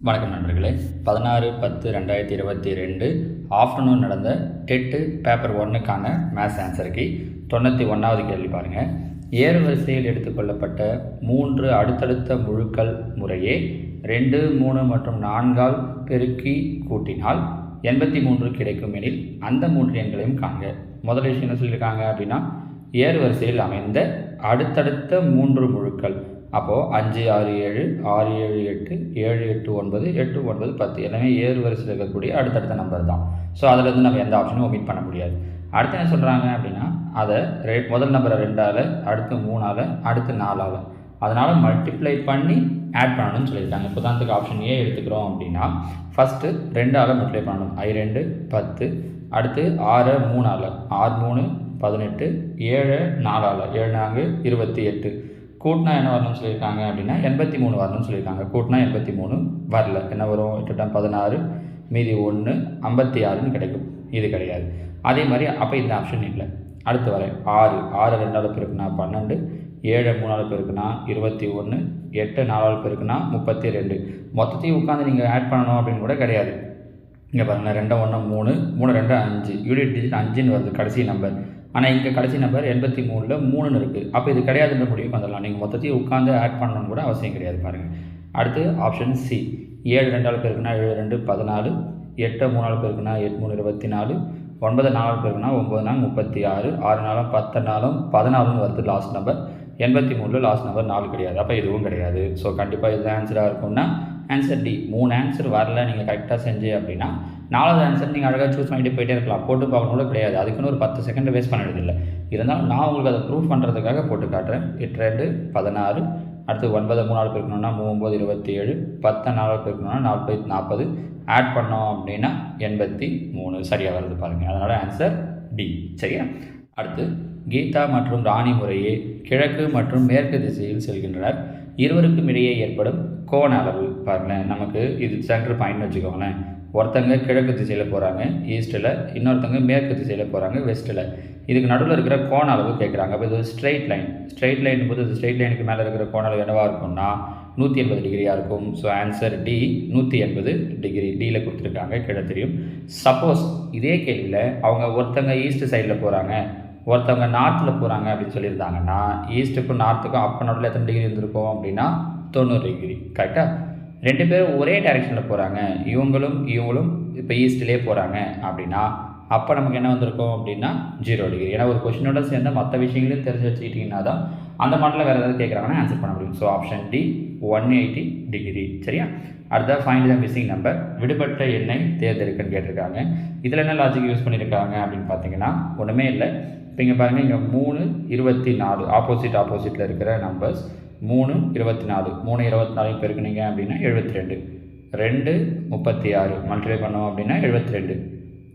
வணக்கம் நண்பர்களே. 16/10/2022 ஆஃப்டர்நூன் நடந்த டெட்டு பேப்பர் 1க்கான மேத்ஸ் ஆன்சர் கீ 91வது கேள்வி பாருங்கள். ஏறு வரிசையில் எடுத்துக்கொள்ளப்பட்ட 3 அடுத்தடுத்த முழுக்கள் முறையே 2, 3 மற்றும் 4ஆல் பெருக்கி கூட்டினால் 83 கிடைக்கும் எனில் அந்த 3 எண்களையும் காண்க. முதல் விஷயம் என்ன சொல்லியிருக்காங்க அப்படின்னா, ஏறு வரிசையில் அமைந்த அடுத்தடுத்த 3 முழுக்கள். அப்போது 5, 6, 7, 6, 7, 8, 7, 8, 9, 8, 9, 10 எல்லாமே ஏறு வரிசையில் இருக்கக்கூடிய அடுத்தடுத்த நம்பர் தான். ஸோ அதிலேருந்து நம்ம எந்த ஆப்ஷனும் ஒமிட் பண்ண முடியாது. அடுத்து என்ன சொல்கிறாங்க அப்படின்னா, அதை முதல் நம்பரை 2ஆல், அடுத்து 3ஆல், அடுத்து 4ஆல், அதனால் மல்டிப்ளை பண்ணி ஆட் பண்ணணும்னு சொல்லியிருக்காங்க. இப்போ தான் ஆப்ஷன் ஏ எடுத்துக்கிறோம் அப்படின்னா, ஃபஸ்ட்டு 2ஆல் மல்டிப்ளை பண்ணணும். 2 10, அடுத்து 6 3ஆல், 6 3 18, 7 4ஆல், 7 4 28. கூட்டினா என்ன வரணும்னு சொல்லியிருக்காங்க அப்படின்னா 83 வரணும்னு சொல்லியிருக்காங்க. கூட்டினா 83 வரல. என்ன வரும்? 8 16 மீதி 1 56ன்னு கிடைக்கும். இது கிடையாது. அதே மாதிரி அப்போ இந்த ஆப்ஷன் இல்லை. அடுத்து வர 6 2ஆல் பெருக்குனா 12, 7 3ஆல் பெருக்குனா 21, 8 4ஆல் பெருக்குனா 32. மொத்தத்தையும் உட்காந்து நீங்கள் ஆட் பண்ணணும் அப்படின்னு கூட கிடையாது. இங்கே பாருங்கள், 2 1 3, 3 2 5, யூனிட் டிஜிட் 5ன்னு வருது கடைசி நம்பர். ஆனால் இங்கே கடைசி நம்பர் 83ல் 3ன்னு இருக்குது. அப்போ இது கிடையாதுன்ற முடிவுக்கு வந்துடலாம். நீங்கள் மொத்தத்தையும் உட்காந்து ஆட் பண்ணணும்னு கூட அவசியம் கிடையாது. பாருங்கள், அடுத்து ஆப்ஷன் சி. 7 2ஆல் பெருக்குனா 7 2 14, 8 3ஆல் பெருக்குனா 8 3 24, 9 4ஆல் பெருக்குனா 9 4 36, 6 4 10 4 14ன்னு வருது லாஸ்ட் நம்பர். 83ல் லாஸ்ட் நம்பர் 4 கிடையாது. அப்போ இதுவும் கிடையாது. ஸோ கண்டிப்பாக இது ஆன்சராக இருக்கும்னா ஆன்சர் டி. 3 ஆன்சர் வரல நீங்கள் கரெக்டாக செஞ்சு அப்படின்னா 4வது ஆன்சர் நீங்கள் அழகாக சூஸ் பண்ணிட்டு போயிட்டே இருக்கலாம். போட்டு பார்க்கணும் கூட கிடையாது. அதுக்குன்னு ஒரு 10 செகண்ட் வேஸ்ட் பண்ணிடுதில்லை. இருந்தாலும் நான் உங்களுக்கு அதை ப்ரூவ் பண்ணுறதுக்காக போட்டு காட்டுறேன். 8 2 16, அடுத்து 9 3ஆல் பெருக்கணும்னா 9 27, 10 4ஆல் பெருக்கணும்னா 4 40, ஆட் பண்ணோம் அப்படின்னா 83 சரியாக வருது பாருங்கள். அதனால் ஆன்சர் டி. சரியா? அடுத்து கீதா மற்றும் ராணி முறையே கிழக்கு மற்றும் மேற்கு திசையில் செல்கின்றனர். இருவருக்கும் இடையே ஏற்படும் கோண அளவு பாருங்களேன். நமக்கு இது சென்டர் பாயிண்ட் வச்சுக்கோங்களேன். ஒருத்தங்க கிழக்கு திசையில் போகிறாங்க ஈஸ்ட்டில், இன்னொருத்தங்க மேற்கு திசையில் போகிறாங்க வெஸ்ட்டில். இதுக்கு நடுவில் இருக்கிற கோண அளவு கேட்குறாங்க. அப்போ இது ஸ்ட்ரெயிட் லைன். ஸ்ட்ரெயிட் லைன் போது இது ஸ்ட்ரெயிட் லைனுக்கு மேலே இருக்கிற கோண அளவு என்னவாக இருக்கும்னா 180 டிகிரியாக இருக்கும். So answer D 180 degree. டியில் கொடுத்துருக்காங்க, கீழே தெரியும். சப்போஸ் இதே கேள்வியில் அவங்க ஒருத்தங்க ஈஸ்ட் சைடில் போகிறாங்க, ஒருத்தவங்க நார்த்தில் போகிறாங்க அப்படின்னு சொல்லியிருந்தாங்கன்னா ஈஸ்ட்டுக்கும் நார்த்துக்கும் அப்போ நடுவில் எத்தனை டிகிரி இருந்திருக்கும் அப்படின்னா 90 டிகிரி. கரெக்டாக? 2 பேரும் ஒரே டைரெக்ஷனில் போகிறாங்க, இவங்களும் இப்போ ஈஸ்ட்லேயே போகிறாங்க அப்படின்னா அப்போ நமக்கு என்ன வந்திருக்கும் அப்படின்னா 0 டிகிரி. ஏன்னா ஒரு கொஷினோட சேர்ந்த மற்ற விஷயங்களையும் தெரிஞ்சு வச்சுக்கிட்டிங்கன்னா தான் அந்த மாடலில் வேறு ஏதாவது கேட்குறாங்கன்னா ஆன்சர் பண்ண முடியும். So option D 180 degree. சரியா? அடுத்த ஃபைண்ட் த மிஸ்ஸிங் நம்பர். விடுபட்ட எண்ணை தேர்ந்தெடுக்கன்னு கேட்டிருக்காங்க. இதில் என்ன லாஜிக் யூஸ் பண்ணியிருக்காங்க அப்படின்னு பார்த்தீங்கன்னா ஒன்றுமே இல்லை. இப்போ இங்கே பாருங்கள், இங்கே 3 24 ஆப்போசிட்டில் இருக்கிற நம்பர்ஸ். 3 24, 3 24 பெருக்குனீங்க அப்படின்னா 72, 2 36 மல்டிப்ளை பண்ணோம் அப்படின்னா 72,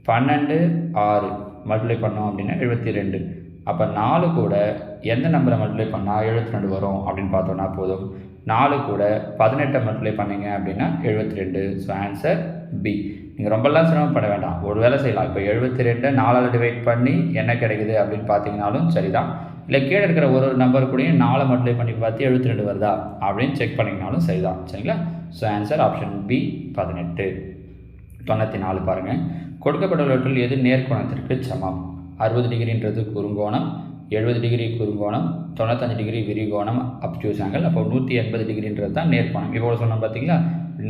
12 6 மல்டிப்ளை பண்ணோம் அப்படின்னா 72. அப்போ 4 கூட எந்த நம்பரை மல்டிப்ளை பண்ணால் 72 வரும் அப்படின்னு பார்த்தோன்னா போதும். 4 கூட 18 மல்டிப்ளை பண்ணிங்க அப்படின்னா 72. So answer B. நீங்கள் ரொம்பலாம் சிரமப்பட வேண்டாம், ஒரு வேலை செய்யலாம். இப்போ 72 4ஆல் டிவைட் பண்ணி என்ன கிடைக்குது அப்படின்னு பார்த்தீங்கன்னாலும் சரிதான். இல்லை கீழே இருக்கிற ஒரு நம்பர் கூடயும் 4 மல்டிப்ளை பண்ணி பார்த்து 72 வருதா அப்படின்னு செக் பண்ணிங்கனாலும் சரிதான். சரிங்களா? So answer option B 18. 94 பாருங்கள். கொடுக்கப்பட்டுள்ளவற்றில் எது நேர்கோணத்திற்கு சமம்? 60 டிகிரின்றது குறுங்கோணம், 70 டிகிரி குறுங்கோணம், 95 டிகிரி விரிகோணம், அப்டியூஸ் ஆங்கிள். அப்போ 180 டிகிரின்றது தான் நேர்கோணம். இப்போ சொன்னோம் பார்த்தீங்களா,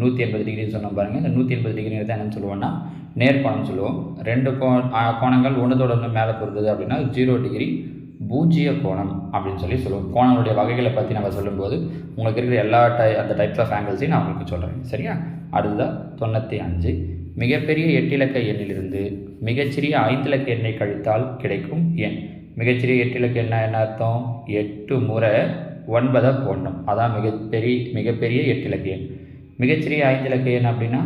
180 டிகிரின்னு சொன்னோம் பாருங்கள். இந்த 180 டிகிரிங்கிறது என்னென்னு சொல்லுவோம்னா நேர்கோணம் சொல்லுவோம். 2 கோணங்கள் ஒன்றுத்தோட ஒன்று மேலே பொறுத்தது அப்படின்னா 0 டிகிரி பூஜ்ஜிய கோணம் அப்படின்னு சொல்லுவோம். கோணங்களுடைய வகைகளை பற்றி நம்ம சொல்லும்போது உங்களுக்கு இருக்கிற எல்லா அந்த டைப்ஸ் ஆஃப் ஆங்கிள்ஸையும் நான் உங்களுக்கு சொல்கிறேன். சரியா? அடுத்ததான் 95. மிகப்பெரிய 8 இலக்க எண்ணிலிருந்து மிகச்சிறிய 5 இலக்க எண்ணை கழித்தால் கிடைக்கும் எண். மிகச்சிறிய 8 இலக்க எண்ணா என்ன அர்த்தம்? 8 முறை 9 போடணும். அதான் மிகப்பெரிய 8 இலக்க எண். மிகச்சிறிய 5 இலக்க எண் அப்படின்னா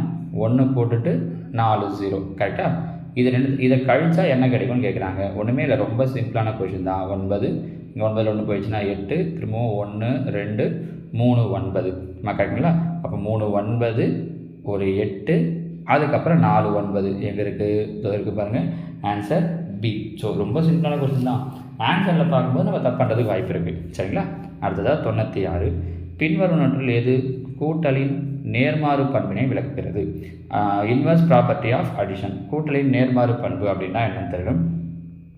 1 போட்டுட்டு 4 0. கரெக்டாக? இதை கழிச்சா என்ன கிடைக்கும்னு கேட்குறாங்க. ஒன்றுமே இல்லை, ரொம்ப சிம்பிளான கொஷின் தான். 9 இங்கே 9 1 போயிடுச்சுன்னா 8, திரும்பவும் 1 2 3 9. கரெக்டுங்களா? அப்போ 3 9 ஒரு 8, அதுக்கப்புறம் 4 9 எங்கே இருக்குது பாருங்கள். Answer B. ஸோ ரொம்ப சிம்பிளான கொஷின் தான். ஆன்சரில் பார்க்கும்போது நம்ம தப்பு பண்ணுறதுக்கு வாய்ப்பு இருக்குது. சரிங்களா? அடுத்ததாக 96. பின்வரும் ஒன்றில் எது கூட்டலின் நேர்மாறு பண்பினை விளக்குகிறது. இன்வர்ஸ் ப்ராப்பர்ட்டி ஆஃப் அடிஷன், கூட்டலின் நேர்மாறு பண்பு அப்படின்னா என்னன்னு தெரியும்.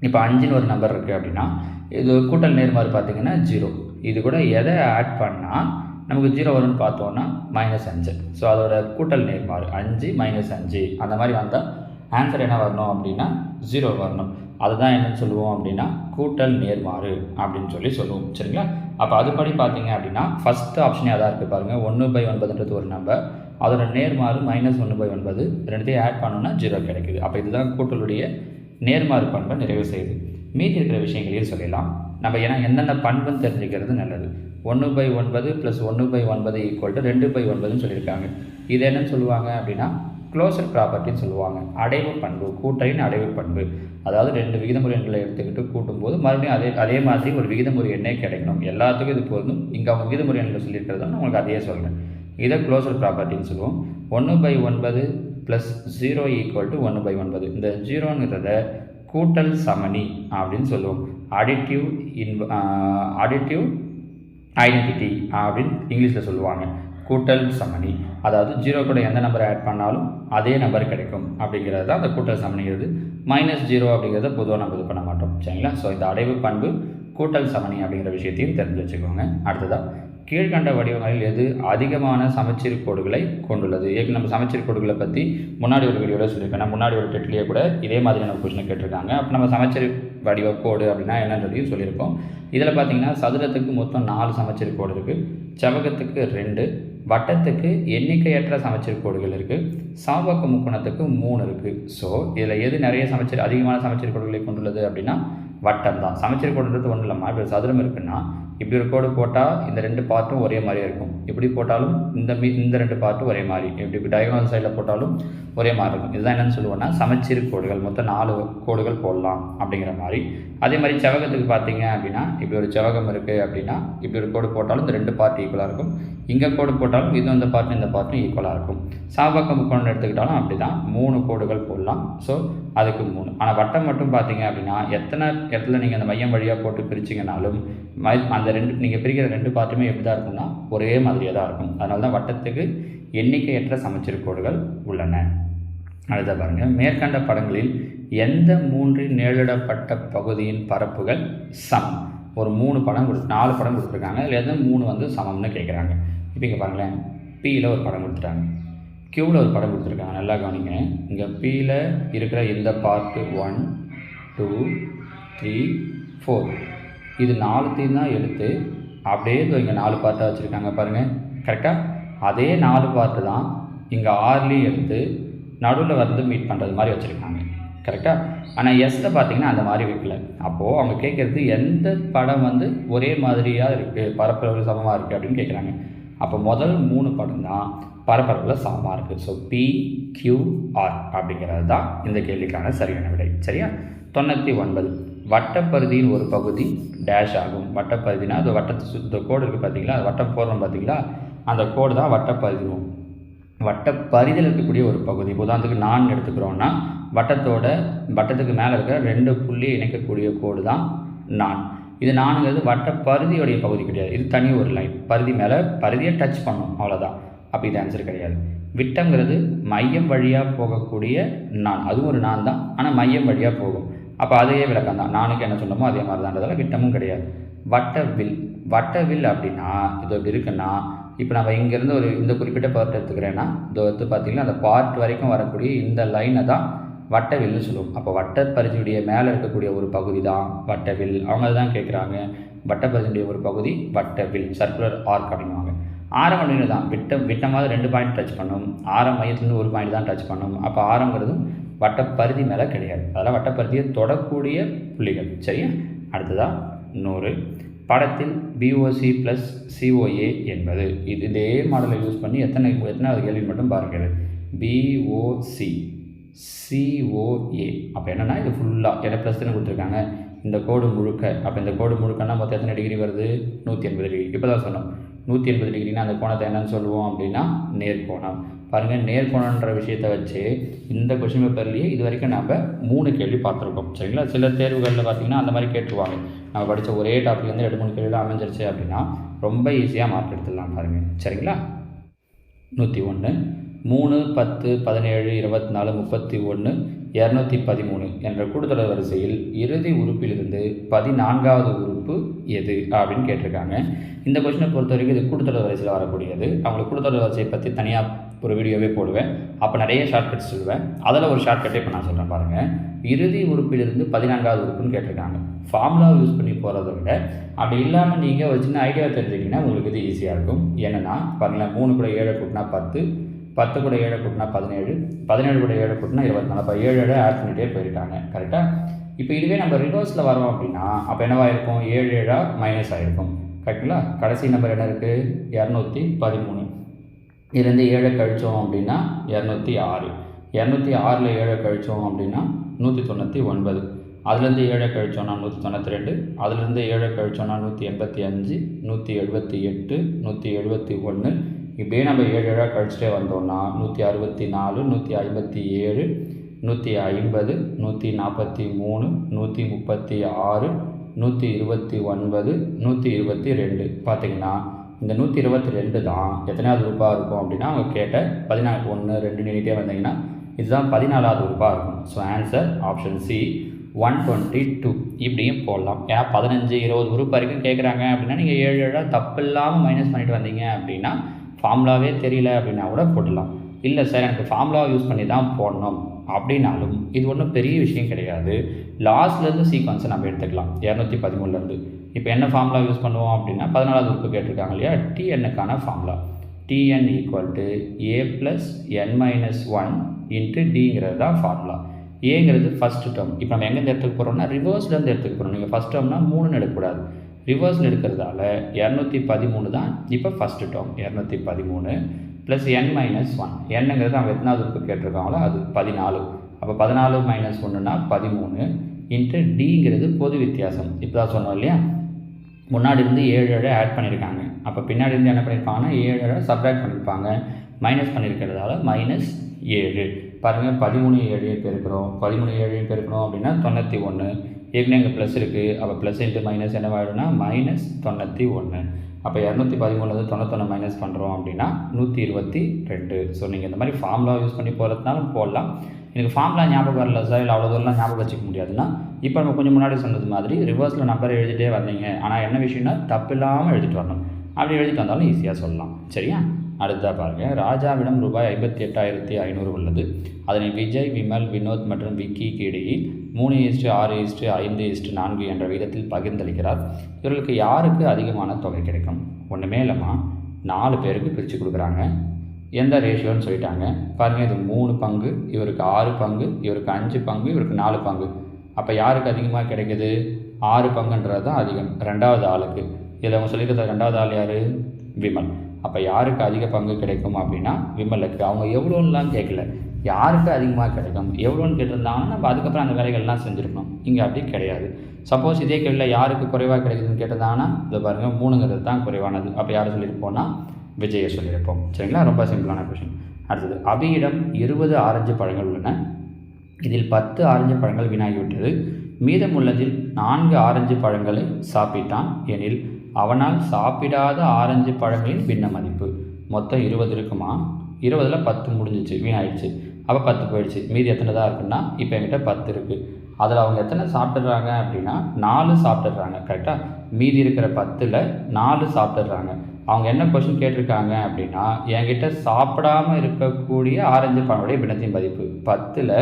இப்போ 5ன்னு ஒரு நம்பர் இருக்குது அப்படின்னா இது கூட்டல் நேர்மாறு பார்த்திங்கன்னா 0. இது கூட எதை ஆட் பண்ணால் நமக்கு 0 வரும்னு பார்த்தோன்னா -5. ஸோ அதோட கூட்டல் நேர்மாறு 5 -5 அந்த மாதிரி வந்தால் ஆன்சர் என்ன வரணும் அப்படின்னா 0 வரணும். அதுதான் என்னென்னு சொல்லுவோம் அப்படின்னா கூட்டல் நேர்மாறு அப்படின்னு சொல்லுவோம். சரிங்களா? அப்போ அதுபடி பார்த்தீங்க அப்படின்னா ஃபஸ்ட்டு ஆப்ஷனே அதான் இருக்குது பாருங்கள். 1/9ன்றது ஒரு நம்பர், அதோட நேர்மாறு -1/9, ரெண்டுத்தையும் ஆட் பண்ணோன்னா 0 கிடைக்குது. அப்போ இதுதான் கூட்டலுடைய நேர்மாறு பண்பை நிறைவு செய்யுது. மீதி இருக்கிற விஷயங்களையும் சொல்லலாம் நம்ம. ஏன்னா எந்தெந்த பண்புன்னு தெரிஞ்சுக்கிறது நல்லது. 1/9 + 1/9 = 2/9ன்னு சொல்லியிருக்காங்க. இது என்னன்னு சொல்லுவாங்க அப்படின்னா க்ளோசர் ப்ராப்பர்ட்டின்னு சொல்லுவாங்க. அடைவு பண்பு, கூட்டலின் அடைவு பண்பு. அதாவது 2 விகிதமுறை எண்களை எடுத்துக்கிட்டு கூட்டும்போது மறுபடியும் அதே மாதிரி ஒரு விகிதமுறை எண்ணே கிடைக்கணும். எல்லாத்துக்கும் இது போதும். இங்கே அவங்க விகிதமுறை எண்ணில் சொல்லியிருக்கிறது தான் உங்களுக்கு அதையே சொல்கிறேன். இதை க்ளோசர் ப்ராப்பர்ட்டின்னு சொல்லுவோம். 1/9 + 0 = 1/9. இந்த 0ங்கிறத கூட்டல் சமணி அப்படின்னு சொல்லுவோம். அடிட்டிவ் ஐடென்டிட்டி அப்படின்னு இங்கிலீஷில் சொல்லுவாங்க. கூட்டல் சமணி, அதாவது 0 கூட எந்த நம்பரை ஆட் பண்ணாலும் அதே நம்பர் கிடைக்கும் அப்படிங்கிறது தான் அந்த கூட்டல் சமணிங்கிறது. -0 அப்படிங்கிறத பொதுவாக நம்ம இது பண்ண மாட்டோம். சரிங்களா? ஸோ இந்த அடைவு பண்பு கூட்டல் சமணி அப்படிங்கிற விஷயத்தையும் தெரிஞ்சு வச்சுக்கோங்க. அடுத்ததாக கீழ்கண்ட வடிவங்களில் எது அதிகமான சமச்சீர் கோடுகளை கொண்டுள்ளது? நம்ம சமச்சீர் கோடுகளை பற்றி முன்னாடி ஒரு வீடியோவில் சொல்லியிருக்கேன். முன்னாடி ஒரு டெட்லேயே கூட இதே மாதிரியான ஒரு கொஸ்டினை கேட்டிருக்காங்க. அப்போ நம்ம சமச்சீர் வடிவ கோடு அப்படின்னா என்னன்றதையும் சொல்லியிருக்கோம். இதில் பார்த்திங்கன்னா சதுரத்துக்கு மொத்தம் 4 சமச்சீர் கோடு இருக்குது, செவ்வகத்துக்கு 2, வட்டத்துக்கு எண்ணிக்கையற்ற சமச்சீர் கோடுகள் இருக்குது, சாபக்க முக்கோணத்துக்கு 3 இருக்குது. ஸோ இதில் எது அதிகமான சமச்சீர் கோடுகளை கொண்டுள்ளது அப்படின்னா வட்டம் தான். சமச்சீர் கோடுன்றது ஒன்றும் இல்லாமல் இப்போ சதுரம் இருக்குன்னா இப்படி ஒரு கோடு போட்டால் இந்த 2 பார்ட்டும் ஒரே மாதிரியே இருக்கும். இப்படி போட்டாலும் இந்த 2 பார்ட்டும் ஒரே மாதிரி, இப்படி டயகனல் சைடில் போட்டாலும் ஒரே மாதிரி இருக்கும். இதுதான் என்னென்னு சொல்லுவோன்னா சமச்சீர் கோடுகள். மொத்தம் 4 கோடுகள் போடலாம் அப்படிங்கிற மாதிரி. அதே மாதிரி செவகத்துக்கு பார்த்தீங்க அப்படின்னா இப்படி ஒரு செவகம் இருக்குது அப்படின்னா இப்படி ஒரு கோடு போட்டாலும் இந்த 2 பார்ட் ஈக்குவலாக இருக்கும். இங்கே கோடு போட்டாலும் இது இந்த பார்ட்டும் இந்த பார்ட்டும் ஈக்குவலாக இருக்கும். சாபக்க முக்கோணம் எடுத்துக்கிட்டாலும் அப்படி தான் 3 கோடுகள் போடலாம். ஸோ அதுக்கு 3. ஆனால் வட்டம் மட்டும் பார்த்தீங்க அப்படின்னா எத்தனை இடத்துல நீங்கள் அந்த மையம் வழியாக போட்டு பிரிச்சிங்கனாலும் அந்த நீங்கள் பிரிக்கிற 2 பார்ட்டுமே எப்படி தான் இருக்கும்னா ஒரே மாதிரியாக தான் இருக்கும். அதனால தான் வட்டத்துக்கு எண்ணிக்கையற்ற சமச்சீர் கோடுகள் உள்ளன. அடுத்த பாருங்கள். மேற்கண்ட படங்களில் எந்த 3 நேரிடப்பட்ட பகுதியின் பரப்புகள் சமம்? ஒரு 4 படம் கொடுத்துருக்காங்க. அதில் எந்த 3 சமம்னு கேட்குறாங்க. இப்போ இங்கே பாருங்களேன், பியில் ஒரு படம் கொடுத்துட்டாங்க, கியூவில் ஒரு படம் கொடுத்துருக்காங்க. நல்லா கவனிங்க. இங்கே பியில் இருக்கிற இந்த பார்ட்டு 1, 2, 3, 4 இது 4த்தையும் தான் எடுத்து அப்படியே இங்கே 4 பார்ட்டாக வச்சுருக்காங்க பாருங்கள். கரெக்டாக அதே 4 பார்ட்டு தான் இங்கே 6லையும் எடுத்து நடுவில் மீட் பண்ணுறது மாதிரி வச்சுருக்காங்க. கரெக்டாக? ஆனால் எஸ்ஸில் பார்த்தீங்கன்னா அந்த மாதிரி வைக்கல. அப்போது அவங்க கேட்குறது எந்த படம் ஒரே மாதிரியாக இருக்குது, பரப்பளவு சமமாக இருக்குது அப்படின்னு கேட்குறாங்க. அப்போ முதல் 3 படம் தான் பரப்பளவில் சமமாக இருக்குது. ஸோ PQR அப்படிங்கிறது தான் இந்த கேள்விக்கான சரியான விடை. சரியா? 99. வட்டப்பரிதியின் ஒரு பகுதி டேஷ் ஆகும். வட்டப்பரிதினா அது வட்டத்தை கோடு இருக்குது பார்த்தீங்களா, அது வட்டம் போடுறோம் பார்த்தீங்களா, அந்த கோடு தான் வட்டப்பரிதிவும். வட்டப்பரிதில் இருக்கக்கூடிய ஒரு பகுதி. உதாரணத்துக்கு 4 எடுத்துக்கிறோன்னா வட்டத்துக்கு மேலே இருக்கிற 2 புள்ளியை இணைக்கக்கூடிய கோடு தான் 4. இது 4ங்கிறது வட்டப்பரிதியோடைய பகுதி கிடையாது. இது தனி ஒரு லைன். பரிதியை டச் பண்ணும், அவ்வளோதான். அப்போ இது ஆன்சர் கிடையாது. விட்டம்ங்கிறது மையம் வழியாக போகக்கூடிய நான், அதுவும் ஒரு நான் தான், ஆனால் மையம் வழியாக போகும். அப்போ அதையே விளக்கம் தான். 4க்கு என்ன சொன்னமோ அதே மாதிரி தான்றதால விட்டமும் கிடையாது. வட்டவில் அப்படின்னா இது எப்படி இருக்குன்னா, இப்போ நம்ம இங்கேருந்து இந்த குறிப்பிட்ட பார்ட் எடுத்துக்கிறேன்னா இது பார்த்திங்கன்னா அந்த பார்ட் வரைக்கும் வரக்கூடிய இந்த லைனை தான் வட்டவில்னு சொல்லுவோம். அப்போ வட்டப்பரிதியுடைய மேலே இருக்கக்கூடிய ஒரு பகுதி தான் வட்டவில். அவங்க அதுதான் கேட்குறாங்க. வட்டப்பரிதியுடைய ஒரு பகுதி வட்டவில், சர்க்குலர் ஆர்க் அப்படிங்குவாங்க. ஆரம் அப்படிங்கிறது தான் விட்டமாவது 2 பாயிண்ட் டச் பண்ணும், ஆரம் மையத்துலேருந்து ஒரு பாயிண்ட் தான் டச் பண்ணும். அப்போ ஆரங்கிறதும் வட்டப்பரிதி மேலே கிடையாது. அதெல்லாம் வட்டப்பரிதியை தொடக்கூடிய புள்ளிகள். சரியா? அடுத்ததாக 100. படத்தில் BOC + COA என்பது இதே மாடலை யூஸ் பண்ணி எத்தனாவது கேள்வி மட்டும் பாருங்கள். BOC COA அப்போ என்னென்னா இது ஃபுல்லாக என்ன ப்ளஸ் தானே கொடுத்துருக்காங்க, இந்த கோடு முழுக்க. அப்போ இந்த கோடு முழுக்கன்னா மொத்தம் எத்தனை டிகிரி வருது? 180 டிகிரி. இப்போ தான் சொன்னோம் 180 டிகிரினா அந்த கோணத்தை என்னன்னு சொல்லுவோம் அப்படின்னா நேர்கோணம். பாருங்கள், நேர்கோணன்ற விஷயத்தை வச்சு இந்த கொஸ்டின் பேப்பர்லேயே இது வரைக்கும் நம்ம 3 கேள்வி பார்த்துருக்கோம். சரிங்களா? சில தேர்வுகளில் பார்த்திங்கன்னா அந்த மாதிரி கேட்டுருவாங்க. நம்ம படித்த ஒரே டாபிக் 2-3 கேள்வியில் அமைஞ்சிருச்சு அப்படின்னா ரொம்ப ஈஸியாக மார்க் எடுத்துடலாம் பாருங்கள். சரிங்களா? 101, 3, 10, 17, 24, 31, 213 என்ற கூட்டுத்தொடர் வரிசையில் இறுதி உறுப்பிலிருந்து 14வது உறுப்பு எது அப்படின்னு கேட்டிருக்காங்க. இந்த கொஸ்டினை பொறுத்த வரைக்கும் இது கூட்டுத்தொடர் வரிசையில் வரக்கூடியது. அவங்களுக்கு கூட்டுத்தொடர் வரிசையை பற்றி தனியாக ஒரு வீடியோவே போடுவேன். அப்போ நிறைய ஷார்ட்கட்ஸ் சொல்லுவேன். அதில் ஒரு ஷார்ட்கட்டே இப்போ நான் சொல்கிறேன் பாருங்கள். இறுதி உறுப்பிலிருந்து 14வது உறுப்புன்னு கேட்டிருக்காங்க. ஃபார்முலா யூஸ் பண்ணி போகிறத விட அப்படி இல்லாமல் நீங்கள் ஒரு சின்ன ஐடியா தெரிஞ்சிங்கன்னா உங்களுக்கு இது ஈஸியாக இருக்கும். என்னென்னா பாருங்களேன், 3 கூட 7 கூட்டினா 10, 10 கூட 7 கூட்டினா 17, 17 கூட 7 கூட்டினா 24. அப்போ 7 ஆட் பண்ணிகிட்டே போயிருக்காங்க. கரெக்டாக? இப்போ இதுவே நம்ம ரிவர்ஸில் வரோம் அப்படின்னா அப்போ என்னவாக இருக்கும்? 7 மைனஸ் ஆகிருக்கும். கரெக்டுங்களா? கடைசி நம்பர் என்ன இருக்குது? 213. இதுலேருந்து 7 கழித்தோம் அப்படின்னா 206. 206ல் 7 கழித்தோம் அப்படின்னா 199. அதுலேருந்து 7 கழிச்சோன்னா 192, அதுலேருந்து 7 கழிச்சோன்னா 185, 178, 171. இப்படியே நம்ம 7 கழிச்சிட்டே வந்தோம்னா 164, 157, 150, 143, 136, 129, 122. பார்த்திங்கன்னா இந்த 122 தான் எத்தனையாவது உறுப்பாக இருக்கும் அப்படின்னா அவங்க கேட்ட 14, 1, 2 நீட்டே வந்தீங்கன்னா இதுதான் 14வது உறுப்பாக இருக்கும். So answer option C 122. இப்படியும் போடலாம். ஏன்னா 15, 20 உறுப்பு வரைக்கும் கேட்குறாங்க அப்படின்னா நீங்கள் 7 தப்பு இல்லாமல் மைனஸ் பண்ணிட்டு வந்தீங்க அப்படின்னா ஃபார்முலாவே தெரியல அப்படின்னா கூட போடலாம். இல்லை சார் எனக்கு ஃபார்முலா யூஸ் பண்ணி தான் போடணும் அப்படின்னாலும் இது ஒன்றும் பெரிய விஷயம் கிடையாது. லாஸ்ட்லேருந்து சீக்வன்ஸை நம்ம எடுத்துக்கலாம். 213லேருந்து இப்போ என்ன ஃபார்முலா யூஸ் பண்ணுவோம் அப்படின்னா 14வது உறுப்பு கேட்டிருக்காங்க இல்லையா, டிஎன்னுக்கான ஃபார்முலா டிஎன் = a + n - 1 × டிங்கிறது தான் ஃபார்முலா. ஏங்கிறது ஃபஸ்ட்டு டேர்ம். இப்போ நம்ம எங்கேருந்து எடுத்துக்க போகிறோம்னா ரிவர்ஸ்லேருந்து எடுத்துக்க போகிறோம். நீங்கள் ஃபஸ்ட் டேர்ம்னா 3 எடுக்கக்கூடாது. ரிவர்ஸில் எடுக்கிறதால 213 தான் இப்போ ஃபஸ்ட்டு டேர்ம். 213 + n - 1. என்னங்கிறது அவங்க எத்தனாவது உறுப்பு கேட்டிருக்காங்களோ அது 14. அப்போ 14 - 1னா 13 × டிங்கிறது பொது வித்தியாசம். இப்போ தான் சொன்னோம் இல்லையா, முன்னாடி இருந்து 7 ஆட் பண்ணியிருக்காங்க. அப்போ பின்னாடி இருந்து என்ன பண்ணியிருப்பாங்கன்னா 7 சப்ராக்ட் பண்ணியிருப்பாங்க. மைனஸ் பண்ணியிருக்கிறதால -7. பாருங்கள், 13 7 பெருக்கிறோம். 13 7 பெருக்கணும் அப்படின்னா 91. ஏற்கனவே இங்கே ப்ளஸ் இருக்குது. அப்போ ப்ளஸ் இன்ட்டு மைனஸ் என்னவாயிடும்னா -91. அப்போ 213 91 மைனஸ் பண்ணுறோம் அப்படின்னா 122. ஸோ நீங்கள் இந்த மாதிரி ஃபார்முலா யூஸ் பண்ணி போகிறதுனாலும் போடலாம். எனக்கு ஃபார்முலா ஞாபகம் வரல சார், இல்லை அவ்வளோ தூரம்லாம் ஞாபகம் வச்சுக்க முடியாதுன்னா இப்போ நம்ம கொஞ்சம் முன்னாடி சொன்னது மாதிரி ரிவர்ஸில் நம்பர் எழுதிட்டே வந்தீங்க. ஆனால் என்ன விஷயம்னா தப்பு இல்லாமல் எழுதிட்டு வரணும். அப்படி எழுதிட்டு வந்தாலும் ஈஸியாக சொல்லலாம். சரியா? அடுத்ததாக பாருங்கள், ராஜாவிடம் ரூபாய் 58,500 உள்ளது. அதனை விஜய், விமல், வினோத் மற்றும் விக்கிக்கு இடையே 3:6:5:4 என்ற விதத்தில் பகிர்ந்தளிக்கிறார். இவர்களுக்கு யாருக்கு அதிகமான தொகை கிடைக்கும்? ஒன்றுமே இல்லைம்மா, 4 பேருக்கு பிரித்து கொடுக்குறாங்க. எந்த ரேஷியோன்னு சொல்லிட்டாங்க. பாருங்கள், இது 3 பங்கு, இவருக்கு 6 பங்கு, இவருக்கு 5 பங்கு, இவருக்கு 4 பங்கு. அப்போ யாருக்கு அதிகமாக கிடைக்கிது? 6 பங்குன்றது தான் அதிகம் 2வது ஆளுக்கு. இதில் அவங்க சொல்லியிருக்கிற 2வது ஆள் யார்? விமல். அப்போ யாருக்கு அதிக பங்கு கிடைக்கும் அப்படின்னா விமலுக்கு. அவங்க எவ்வளோன்னுலாம் கேட்கல, யாருக்கு அதிகமாக கிடைக்கும் எவ்வளோன்னு கேட்டிருந்தாங்கன்னா நம்ம அதுக்கப்புறம் அந்த வேலைகள்லாம் செஞ்சுருக்கணும். இங்கே அப்படி கிடையாது. சப்போஸ் இதே கேள்வியில் யாருக்கு குறைவாக கிடைக்குதுன்னு கேட்டிருந்தாங்கன்னா இதை பாருங்கள், 3ங்கிறது தான் குறைவானது. அப்போ யாரை சொல்லியிருப்போம்னா விஜயை சொல்லியிருப்போம். சரிங்களா? ரொம்ப சிம்பிளான கொஷின். அடுத்தது, அபியிடம் 20 ஆரஞ்சு பழங்கள் உள்ளன. இதில் 10 ஆரஞ்சு பழங்கள் வீணாகிவிட்டது. மீதமுள்ளதில் 4 ஆரஞ்சு பழங்களை சாப்பிட்டான் எனில் அவனால் சாப்பிடாத ஆரஞ்சு பழங்களின் பின்ன மதிப்பு. மொத்தம் 20 இருக்குமா? 20ல் 10 முடிஞ்சிச்சு, வீணாயிடுச்சு. அப்போ 10 போயிடுச்சு. மீதி எத்தனை தான் இருக்குன்னா இப்போ என்கிட்ட 10 இருக்குது. அதில் அவங்க எத்தனை சாப்பிட்றாங்க அப்படின்னா 4 சாப்பிட்றாங்க. கரெக்டாக? மீதி இருக்கிற 10ல் 4 சாப்பிட்றாங்க. அவங்க என்ன கொஷின் கேட்டிருக்காங்க அப்படின்னா என்கிட்ட சாப்பிடாமல் இருக்கக்கூடிய ஆரஞ்சு பழனுடைய பின்னத்தின் மதிப்பு. 10ல்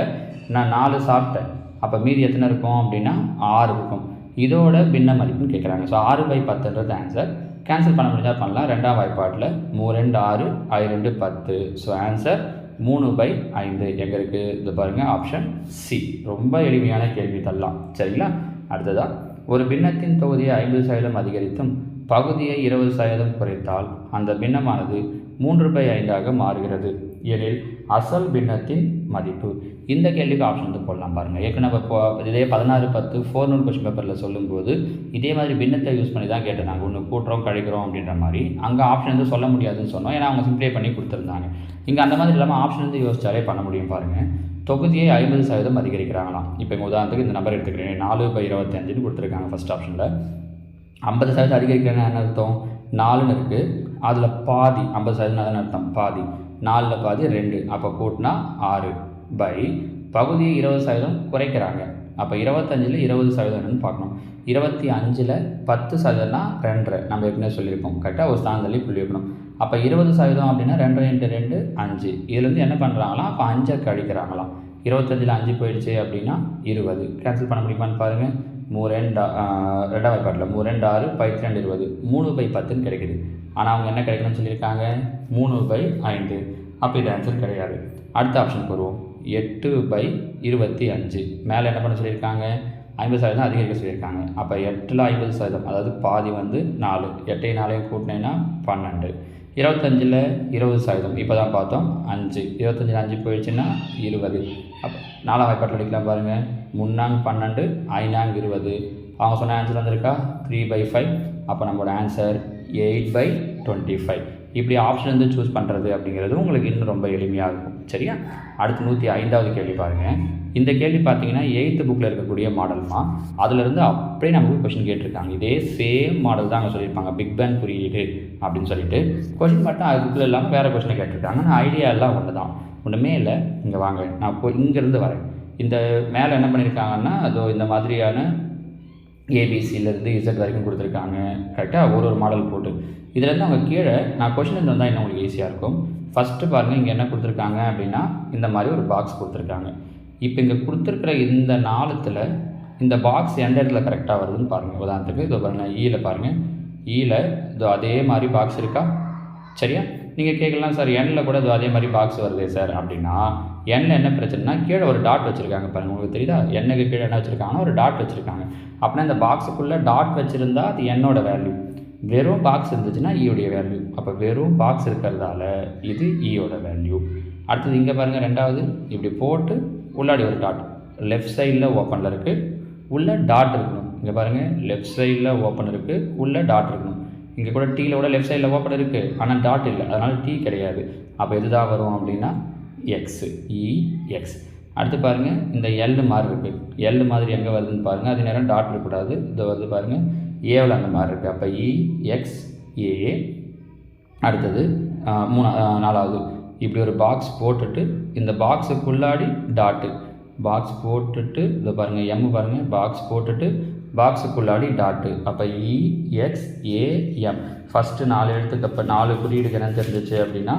நான் 4 சாப்பிட்டேன். அப்போ மீதி எத்தனை இருக்கும் அப்படின்னா 6 இருக்கும். இதோட பின்ன மதிப்புன்னு கேட்குறாங்க. So 6/10ன்றது answer. கேன்சல் பண்ண முடிஞ்சால் பண்ணலாம். 2ஆம் வாய்ப்பாட்டில் 3 2 6, 5 2 10. ஸோ ஆன்சர் 3/5 எங்கே இருக்குது? இது பாருங்கள், ஆப்ஷன் சி. ரொம்ப எளிமையான கேள்வி தரலாம். சரிங்களா? அடுத்ததாக, ஒரு பின்னத்தின் தொகுதியை 50% அதிகரித்தும் பகுதியை 20% குறைத்தால் அந்த பின்னமானது 3/5 மாறுகிறது எனில் அசல் பின்னத்தின் மதிப்பு. இந்த கேள்விக்கு ஆப்ஷன் வந்து போடலாம். பாருங்கள், ஏற்கனவே இப்போ இதே 16/10 4 கொஸ்டின் பேப்பரில் சொல்லும்போது இதே மாதிரி பின்னத்தை யூஸ் பண்ணி தான் கேட்டிருந்தாங்க. ஒன்று கூட்டுறோம் கழிக்கிறோம் அப்படின்ற மாதிரி. அங்கே ஆப்ஷன் வந்து சொல்ல முடியாதுன்னு சொன்னோம், ஏன்னா அவங்க சிம்ப்ளை பண்ணி கொடுத்துருந்தாங்க. இங்கே அந்த மாதிரி இல்லாமல் ஆப்ஷன் வந்து யோசிச்சாலே பண்ண முடியும். பாருங்கள், தொகுதியை 50% அதிகரிக்கிறாங்களாம். இப்போ எங்கள் உதாரணத்துக்கு இந்த நம்பர் எடுத்துக்கிறேன், 4/25 கொடுத்துருக்காங்க ஃபஸ்ட் ஆப்ஷனில். 50% அதிகரிக்கிறேன்னா என்ன அர்த்தம்? 4ன்னு இருக்குது, அதில் பாதி 50% தான் அர்த்தம், பாதி 4ல் பாதி 2, அப்போ கூட்டினா 6 பை பகுதியை 20% குறைக்கிறாங்க. அப்போ 25ல் 20% பார்க்கணும். 25ல் 10%னா 2.5, நம்ம ஏற்கனவே சொல்லியிருக்கோம். கரெக்டாக ஒரு ஸ்தானம் தள்ளி புள்ளி வைக்கணும். அப்போ 20% அப்படின்னா 2 × 2 5. இதுலேருந்து என்ன பண்ணுறாங்களாம், அப்போ 5 கழிக்கிறாங்களாம். 25ல் 5 போயிடுச்சு அப்படின்னா 20. கேன்சல் பண்ண முடியுமான்னு பாருங்கள். 2 வாய்ப்பாட்டில் 3 2 6 5 2 20 3/10 கிடைக்குது. ஆனால் அவங்க என்ன கிடைக்கணும்னு சொல்லியிருக்காங்க, 3/5. அப்போ இது ஆன்சர் கிடையாது. அடுத்த ஆப்ஷனுக்கு வருவோம். 8/25. மேலே என்ன பண்ண சொல்லியிருக்காங்க, 50% அதிகரிக்க சொல்லியிருக்காங்க. அப்போ 8ல் 50%, அதாவது பாதி வந்து 4. 8ஐயும் 4ஐயும் கூட்டினேன்னா 12. 25ல் 20%, இப்போ தான் பார்த்தோம் 5. 25ல் 5 போயிடுச்சுன்னா 20. அப்போ 4ஆம் வாய்ப்பாட்டில் அடிக்கலாம் பாருங்கள். 3 12 5 20. அவங்க சொன்ன ஆன்சர் வந்திருக்கா 3/5. அப்போ நம்மளோட ஆன்சர் 8/25. இப்படி ஆப்ஷன் வந்து சூஸ் பண்ணுறது அப்படிங்கிறது உங்களுக்கு இன்னும் ரொம்ப எளிமையாக இருக்கும். சரியா? அடுத்து 105வது கேள்வி பாருங்கள். இந்த கேள்வி பார்த்தீங்கன்னா 8th புக்கில் இருக்கக்கூடிய மாடல்மா. அதிலிருந்து அப்படியே நமக்கு கொஷின் கேட்டிருக்காங்க. இதே சேம் மாடல் தான் அங்கே சொல்லியிருப்பாங்க, பிக் பேங் குறியீடு அப்படின்னு சொல்லிட்டு. கொஷின் மட்டும் அது புக்கில் இல்லாமல் வேறு கொஷினை கேட்டிருக்காங்க. ஆனால் ஐடியா எல்லாம் ஒன்று தான், ஒன்றுமே இல்லை. இங்கே வாங்க, நான் இப்போ இங்கேருந்து வரேன். இந்த மேலே என்ன பண்ணியிருக்காங்கன்னா, அதோ இந்த மாதிரியான ஏபிசிலேருந்து இசட் வரைக்கும் கொடுத்துருக்காங்க. கரெக்டாக ஒரு மாடல் போட்டு இதுலேருந்து அவங்க கீழே நான் கொஷின் வந்தால் இன்னும் உங்களுக்கு ஈஸியாக இருக்கும். ஃபஸ்ட்டு பாருங்கள், இங்கே என்ன கொடுத்துருக்காங்க அப்படின்னா இந்த மாதிரி ஒரு பாக்ஸ் கொடுத்துருக்காங்க. இப்போ இங்கே கொடுத்துருக்குற இந்த 4த்தில் இந்த பாக்ஸ் எந்த இடத்துல கரெக்டாக வருதுன்னு பாருங்கள். உதாரணத்துக்கு இதோ பாருங்கள், ஈயில் பாருங்கள். ஈயில் இதோ அதே மாதிரி பாக்ஸ் இருக்கா? சரியா? நீங்கள் கேட்கலாம், சார் எண்ணில் கூட இதோ அதே மாதிரி பாக்ஸ் வருதே சார் அப்படின்னா, எண்ணில் என்ன பிரச்சனைனா கீழே ஒரு டாட் வச்சுருக்காங்க பாருங்கள். உங்களுக்கு தெரியுதா? எண்ணுக்கு கீழே என்ன வச்சுருக்காங்கன்னா ஒரு டாட் வச்சுருக்காங்க. அப்படின்னா இந்த பாக்ஸுக்குள்ளே டாட் வச்சுருந்தா அது என்னோட வேல்யூ, வெறும் பாக்ஸ் இருந்துச்சுன்னா ஈயோடைய வேல்யூ. அப்போ வெறும் பாக்ஸ் இருக்கிறதால இது ஈயோட வேல்யூ. அடுத்தது இங்கே பாருங்கள், ரெண்டாவது இப்படி போட்டு உள்ளாடி ஒரு டாட், லெஃப்ட் சைடில் ஓப்பனில் இருக்குது, உள்ளே டாட் இருக்கணும். இங்கே பாருங்கள், லெஃப்ட் சைடில் ஓப்பன் இருக்குது, உள்ளே டாட் இருக்கணும். இங்கே கூட டீயில் கூட லெஃப்ட் சைடில் ஓப்பன் இருக்குது, ஆனால் டாட் இல்லை, அதனால் டீ கிடையாது. அப்போ எது தான் வரும் அப்படின்னா எக்ஸு, இஎக்ஸ். அடுத்து பாருங்கள், இந்த எல் மாதிரி இருக்குது. எல் மாதிரி எங்கே வருதுன்னு பாருங்கள். அது நேரம் டாட் இருக்கக்கூடாது, இது வருது பாருங்கள், ஏவில் அந்த மாதிரி இருக்குது. அப்போ இஎக்ஸ்ஏ. அடுத்தது 4வது இப்படி ஒரு பாக்ஸ் போட்டுட்டு இந்த பாக்ஸுக்குள்ளாடி டாட்டு, பாக்ஸ் போட்டுட்டு இதை பாருங்கள், எம் பாருங்கள், பாக்ஸ் போட்டுட்டு பாக்ஸுக்குள்ளாடி டாட்டு. அப்போ இஎக்ஸ்ஏஎம். ஃபஸ்ட்டு 4 எழுத்துக்கு அப்போ 4 குறியீடுக்கு என்ன தெரிஞ்சிச்சு அப்படின்னா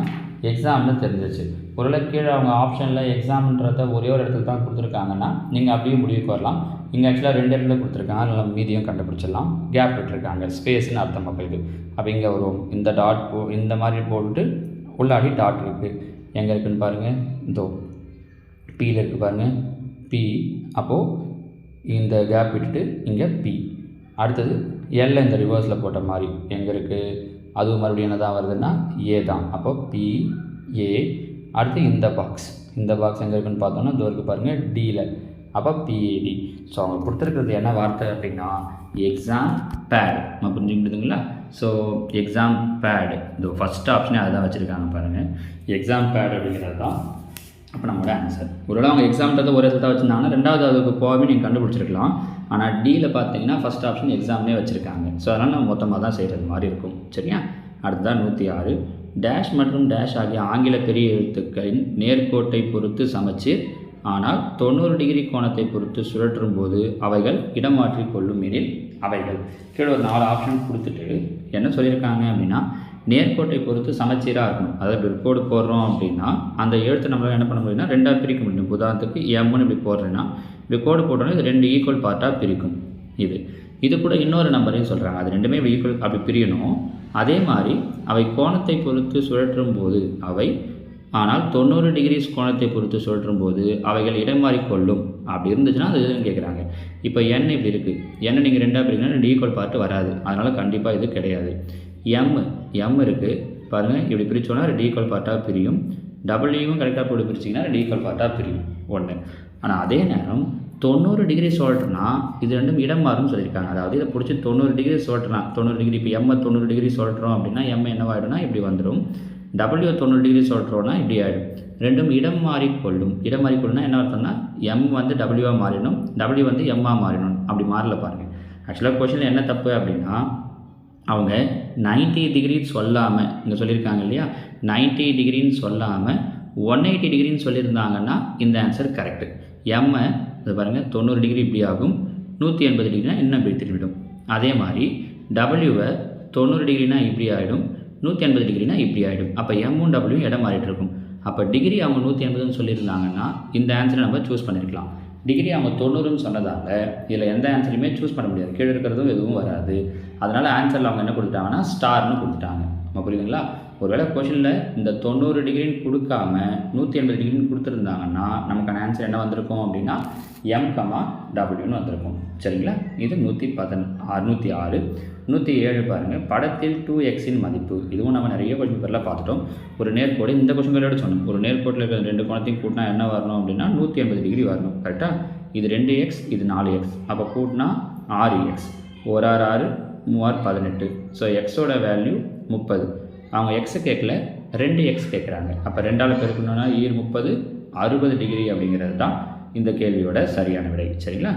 எக்ஸாம்னு தெரிஞ்சிச்சு. ஒருவேளை கீழே அவங்க ஆப்ஷனில் எக்ஸாம்ன்றத ஒரே ஒரு இடத்துல தான் கொடுத்துருக்காங்கன்னா நீங்கள் அப்படியே முடிவுக்கு வரலாம். இங்கே ஆக்சுவலாக 2 இடத்துல கொடுத்துருக்காங்க, அதனால் மீதியும் கண்டுபிடிச்சிடலாம். கேப் விட்டுருக்காங்க, ஸ்பேஸ்னு அர்த்தம். அப்போ இது அப்போ இங்கே வரும், இந்த டாட் இந்த மாதிரி போட்டுட்டு உள்ளாடி டாட் இருக்குது. எங்கே இருக்குதுன்னு பாருங்கள், இதோ பியில் இருக்குது பாருங்கள், பி. அப்போது இந்த கேப் விட்டுட்டு இங்கே பி. அடுத்தது எல்ல இந்த ரிவர்ஸில் போட்ட மாதிரி எங்கே இருக்குது, அதுவும் மறுபடியும் என்ன தான் வருதுன்னா ஏ தான். அப்போ பி ஏ. அடுத்து இந்த பாக்ஸ் எங்கே இருக்குதுன்னு பார்த்தோன்னா இதோ இருக்குது பாருங்கள், டியில். அப்போ பிஏடி. ஸோ அவங்க கொடுத்துருக்கிறது என்ன வார்த்தை அப்படின்னா எக்ஸாம் பேட். நம்ம புரிஞ்சுக்கிட்டுதுங்களா? ஸோ எக்ஸாம் பேட், இந்த ஃபஸ்ட் ஆப்ஷனே அதை தான் வச்சுருக்காங்க பாருங்கள், எக்ஸாம் பேட் அப்படிங்கிறது தான் அப்போ நம்மளோட ஆன்சர். ஒருவேளை அவங்க எக்ஸாம்ன்றதை ஒரே இடத்துல வச்சுருந்தாங்கன்னா 2வது அதுக்கு போகவே நீங்கள் கண்டுபிடிச்சிருக்கலாம். ஆனால் டியில் பார்த்தீங்கன்னா ஃபஸ்ட் ஆப்ஷன் எக்ஸாம்னே வச்சுருக்காங்க. ஸோ அதனால் நம்ம மொத்தமாக தான் செய்கிறது மாதிரி இருக்கும். சரியா? அடுத்ததான் 106. டேஷ் மற்றும் டேஷ் ஆகிய ஆங்கில பெரிய எழுத்துக்களின் நேர்கோட்டை பொறுத்து சமச்சீர், ஆனால் 90 டிகிரி கோணத்தை பொறுத்து சுழற்றும் போது அவைகள் இடமாற்றி கொள்ளும் எனில் அவைகள். கீழே ஒரு 4 ஆப்ஷன் கொடுத்துட்டு என்ன சொல்லியிருக்காங்க அப்படின்னா நேர்கோட்டை பொறுத்து சமச்சீராக இருக்கணும். அதாவது இப்படி ஒரு கோடு போடுறோம் அப்படின்னா அந்த எழுத்து நம்மளால் என்ன பண்ண முடியும்னா 2ஆக பிரிக்க முடியும். உதாரணத்துக்கு எம்னு இப்படி போடுறேன்னா இப்படி கோடு போட்டோன்னா இது 2 ஈக்குவல் பார்ட்டாக பிரிக்கும். இது கூட இன்னொரு நம்பரையும் சொல்கிறாங்க, அது 2மே இப்படி ஈக்குவல் அப்படி பிரியணும். அதே மாதிரி அவை கோணத்தை பொறுத்து சுழற்றும் போது அவை, ஆனால் 90 டிகிரிஸ் கோணத்தை பொறுத்து சுழற்றும் போது அவைகள் இடமாறி கொள்ளும். அப்படி இருந்துச்சுன்னா அது எதுன்னு கேட்குறாங்க. இப்போ எண் இப்படி இருக்குது, எண்ணை நீங்கள் 2ஆக பிரிக்கணும், 2 ஈக்குவல் பார்ட்டு வராது. அதனால் கண்டிப்பாக இது கிடையாது. எம் இருக்குது பாருங்கள், இப்படி பிரித்தோன்னா 2 ஈக்குவல் பார்ட்டாக பிரியும். டபுள்யூவும் கரெக்டாக போட்டு பிரிச்சிங்கன்னா 2 ஈக்குவல் பார்ட்டாக பிரியும் ஒன்று. ஆனால் அதே நேரம் 90 டிகிரி சுழற்றுனா இது ரெண்டும் இடம் மாறும்னு சொல்லியிருக்காங்க. அதாவது இதை பிடிச்சி 90 டிகிரி சுழற்றுனா 90 டிகிரி, இப்போ எம்மை 90 டிகிரி சுழற்றுறோம் அப்படின்னா எம் என்னவாயிடும்னா இப்படி வந்துடும். டபுள்யூ 90 டிகிரி சுழற்றுறோன்னா இப்படி ஆகிடும். ரெண்டும் இடம் மாறிக்கொள்ளும். இடம் மாறிக்கொள்ளுனா என்ன அர்த்தம்னா எம் வந்து டபுள்யூவாக மாறிடணும், டபுள்யூ வந்து எம்மாக மாறிடணும். அப்படி மாறல பாருங்கள். ஆக்சுவலாக கொஷனில் என்ன தப்பு அப்படின்னா அவங்க 90 டிகிரி சொல்லாமல் இங்கே சொல்லியிருக்காங்க இல்லையா, 90 டிகிரின்னு சொல்லாமல் 180 டிகிரின்னு சொல்லியிருந்தாங்கன்னா இந்த ஆன்சர் கரெக்டு. எம்மை இது பாருங்கள் 90 டிகிரி இப்படி ஆகும், 180 டிகிரினா இன்னும் இப்படி திரும்பிடும். அதே மாதிரி டபிள்யூவை 90 டிகிரினா இப்படி ஆகிடும், 180 டிகிரினா இப்படி ஆகிடும். அப்போ எம்மும் டபிள்யூ இடம் மாறிட்டு இருக்கும். அப்போ டிகிரி அவங்க 180ன்னு சொல்லியிருந்தாங்கன்னா இந்த ஆன்சரை நம்ம சூஸ் பண்ணியிருக்கலாம். டிகிரி அவங்க 90ன்னு சொன்னதால் இதில் எந்த ஆன்சரையுமே சூஸ் பண்ண முடியாது, கீழே இருக்கிறதும் எதுவும் வராது. அதனால் ஆன்சரில் அவங்க என்ன கொடுத்துட்டாங்கன்னா ஸ்டார்னு கொடுத்துட்டாங்க. நம்ம புரியுதுங்களா? ஒருவேளை கொஷனில் இந்த 90 டிகிரின்னு கொடுக்காம 180 டிகிரின்னு கொடுத்துருந்தாங்கன்னா நமக்கான ஆன்சர் என்ன வந்திருக்கும் அப்படின்னா எம் கமா டபிள்யூன்னு வந்திருக்கும். சரிங்களா? இது 106. 107 பாருங்கள், படத்தில் 2xன் மதிப்பு. இதுவும் நம்ம நிறைய கொஷின் பேரில் பார்த்துட்டோம். ஒரு நேர்கோடு இந்த கொஷின் பேரோட சொன்னோம், ஒரு நேர்கோட்டில் இருக்கிற 2 கோணத்தையும் கூட்டினா என்ன வரணும் அப்படின்னா 180 டிகிரி வரணும். கரெக்டாக? இது 2x, இது 4x. அப்போ கூட்டினா 6x. 1 6 6, 3 18. ஸோ எக்ஸோட வேல்யூ 30. அவங்க எக்ஸை கேட்கல, 2x கேட்குறாங்க. அப்போ 2ஆல் பெருக்கணும்னா 30 60 டிகிரி அப்படிங்கிறது தான் இந்த கேள்வியோட சரியான விடை. சரிங்களா?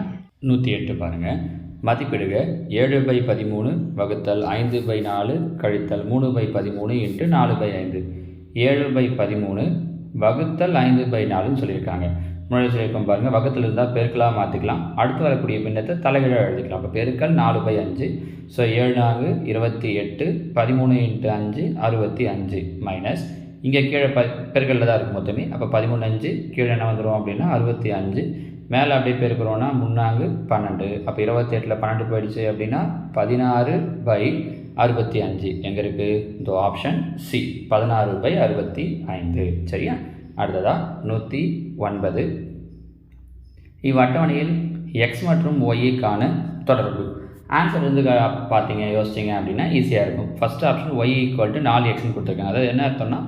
108 பாருங்கள், மதிப்பிடுக 7/13 வகுத்தல் 5/4 கழித்தல் 3/13 இன்ட்டு 4/5. 7/13 வகுத்தல் 5/4ன்னு சொல்லியிருக்காங்க. முன்னாடி சொல்லியிருக்கோம் பாருங்கள், வகுத்தில் இருந்தால் பெருக்கலாக மாற்றிக்கலாம், அடுத்து வரக்கூடிய பின்னத்தை தலைகீழாக எழுதிக்கலாம். அப்போ பெருக்கல் 4/5. ஸோ 7 4 28, 13 × 5 65 மைனஸ் இங்கே கீழே பெருக்கலில் தான் இருக்கும் மொத்தமே. அப்போ 13 5 கீழே என்ன வந்துடும் அப்படின்னா 65. மேலே அப்படியே பெருக்கிறோன்னா 3 12. அப்போ 28ல் 12 போயிடுச்சு அப்படின்னா 16/65 எங்கே இருக்குது? இந்த ஆப்ஷன் சி 16/65. சரியா? அடுத்ததாக 109. இவ்வட்டவணையில் எக்ஸ் மற்றும் ஒய்க்கான தொடர்பு. ஆன்சர் வந்து யோசிச்சிங்க அப்படின்னா ஈஸியாக இருக்கும். ஃபஸ்ட் ஆப்ஷன் y = 4xன்னு கொடுத்துருக்காங்க. அதாவது என்ன அர்த்தம்னா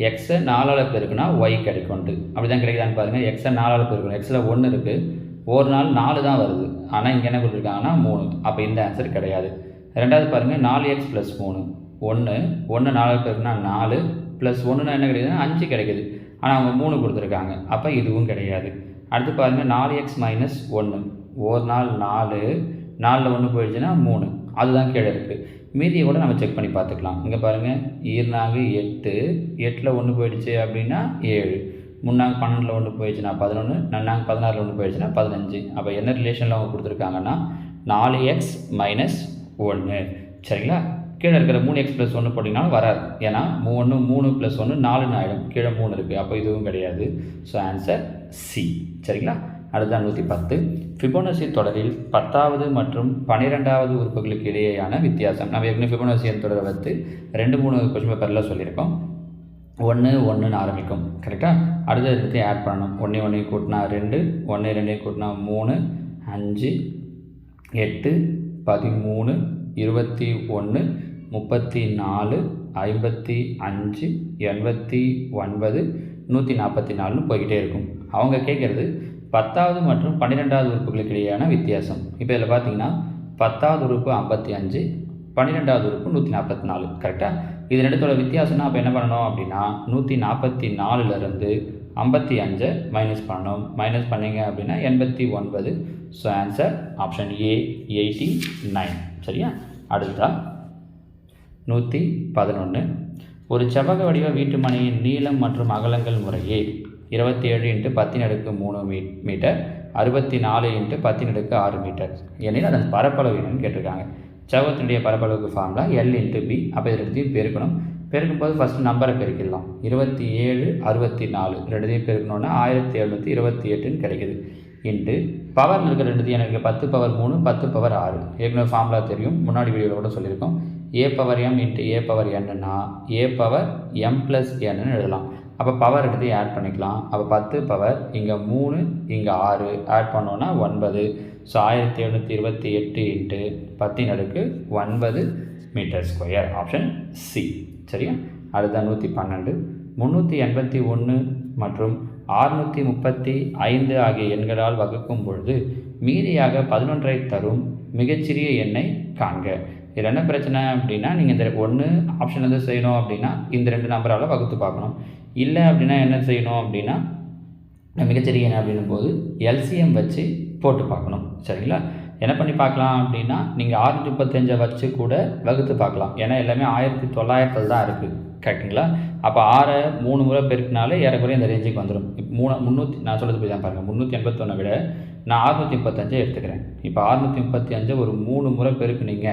எக்ஸை 4ஆல் பெருக்குனா y கிடைக்கும்ட்டு. அப்படி தான் கிடைக்குதான்னு பாருங்கள். எக்ஸை 4ஆல் பெருக்கணும். எக்ஸில் 1 இருக்குது, ஒரு நாள் 4 தான் வருது, ஆனால் இங்கே என்ன கொடுத்துருக்காங்கன்னா 3. அப்போ இந்த ஆன்சர் கிடையாது. ரெண்டாவது பாருங்கள், 4x + 3 1 4ஆல் பெருக்குனா 4 + 1னா என்ன கிடைக்குதுன்னா 5 கிடைக்குது, ஆனால் அவங்க 3 கொடுத்துருக்காங்க. அப்போ இதுவும் கிடையாது. அடுத்து பாருங்கள், 4x - 1 ஒரு நாள் 4 4ல் 1 போயிடுச்சுன்னா 3, அதுதான் கீழே இருக்குது. மீதியை கூட நம்ம செக் பண்ணி பார்த்துக்கலாம். இங்கே பாருங்கள், 2 8 8ல் 1 போயிடுச்சு அப்படின்னா 7, 3 12ல் 1 போயிடுச்சுன்னா 11, 4 16ல் 1 போயிடுச்சுன்னா 15. அப்போ என்ன ரிலேஷனில் அவங்க கொடுத்துருக்காங்கன்னா 4x - 1. சரிங்களா? கீழே இருக்கிற 3x + 1 போட்டிங்கனாலும் வராது, ஏன்னா 3 3 + 1 4ன்னு ஆகிடும். கீழே 3 இருக்குது, அப்போ இதுவும் கிடையாது. So answer C. சரிங்களா? அடுத்த 110. ஃபிபோனசி தொடரில் 10வது மற்றும் 12வது உறுப்புகளுக்கு இடையேயான வித்தியாசம். நம்ம ஏற்கனவே ஃபிபோனசி தொடரை வந்து 2-3 கொஸ்டின் பேப்பரில் சொல்லியிருக்கோம். 1 1ன்னு ஆரம்பிக்கும். கரெக்டாக? அடுத்த இடத்தையும் ஆட் பண்ணணும். 1 1 கூட்டினா 2, 1 2 கூட்டினா 3, 5 8 13 21 34 55 89 144ன்னு போய்கிட்டே இருக்கும். அவங்க கேட்குறது 10வது மற்றும் 12வது உறுப்புகளுக்கு இடையேயான வித்தியாசம். இப்போ இதில் பார்த்தீங்கன்னா 10வது உறுப்பு 55, 12வது உறுப்பு 144. கரெக்டாக? இது ரெண்டுத்தோட வித்தியாசம்னா அப்போ என்ன பண்ணணும் அப்படின்னா 144லேருந்து 55 மைனஸ் பண்ணணும். மைனஸ் பண்ணிங்க அப்படின்னா 89. So answer option A 89. சரியா? அடுத்ததாக 111. ஒரு செவ்வக வடிவ வீட்டு மனையின் நீளம் மற்றும் அகலங்கள் முறையே 27 × 10⁻³ மீட்டர், 64 × 10⁻6 மீட்டர் எனில் அதன் பரப்பளவு என்னன்னு கேட்டிருக்காங்க. செவ்வகத்தினுடைய பரப்பளவுக்கு ஃபார்முலா L × B. அப்போ இது ரெண்டுத்தையும் பெருக்கணும். பெருக்கும்போது ஃபஸ்ட்டு நம்பரை பெருக்கிடலாம். 27 64 ரெண்டுத்தையும் பெருக்கணுன்னா 1728ன்னு கிடைக்குது. இன்ட்டு பவரில் இருக்கிற ரெண்டுத்தையும் எனக்கு 10⁻³ 10⁻6. ஏற்கனவே ஃபார்முலா தெரியும், முன்னாடி வீடியோவில் கூட சொல்லியிருக்கோம். A/m × A/n-னா A/m + n எழுதலாம். அப்போ பவர் எடுத்து ஆட் பண்ணிக்கலாம். அப்போ 10 பவர் இங்கே 3 இங்கே 6 ஆட் பண்ணோன்னா 9. ஸோ 1728 × 10⁻9 மீட்டர்². Option C. சரியா? அடுத்த 112. 381 மற்றும் 635 ஆகிய எண்களால் வகுக்கும் பொழுது மீதியாக 11ஐ தரும் மிகச்சிறிய எண்ணை காண்க. இதில் என்ன பிரச்சனை அப்படின்னா நீங்கள் இந்த 1 ஆப்ஷன் வந்து செய்யணும் அப்படின்னா இந்த 2 நம்பரால் வகுத்து பார்க்கணும். இல்லை அப்படின்னா என்ன செய்யணும் அப்படின்னா மிகச்சிறிய எண் அப்படின்னும் போது எல்சிஎம் வச்சு போட்டு பார்க்கணும். சரிங்களா? என்ன பண்ணி பார்க்கலாம் அப்படின்னா நீங்கள் 635 வச்சு கூட வகுத்து பார்க்கலாம். ஏன்னா எல்லாமே 1900 தான் இருக்குது. கரெக்டுங்களா? அப்போ 6 3 முறை பெருக்கினாலே ஏறக்குறைய இந்த ரேஞ்சுக்கு வந்துடும். இப்போ 300 நான் சொல்கிறது போய் தான் பாருங்கள். 381 விட நான் 635 எடுத்துக்கிறேன். இப்போ 635 ஒரு 3 முறை பெருக்குனீங்க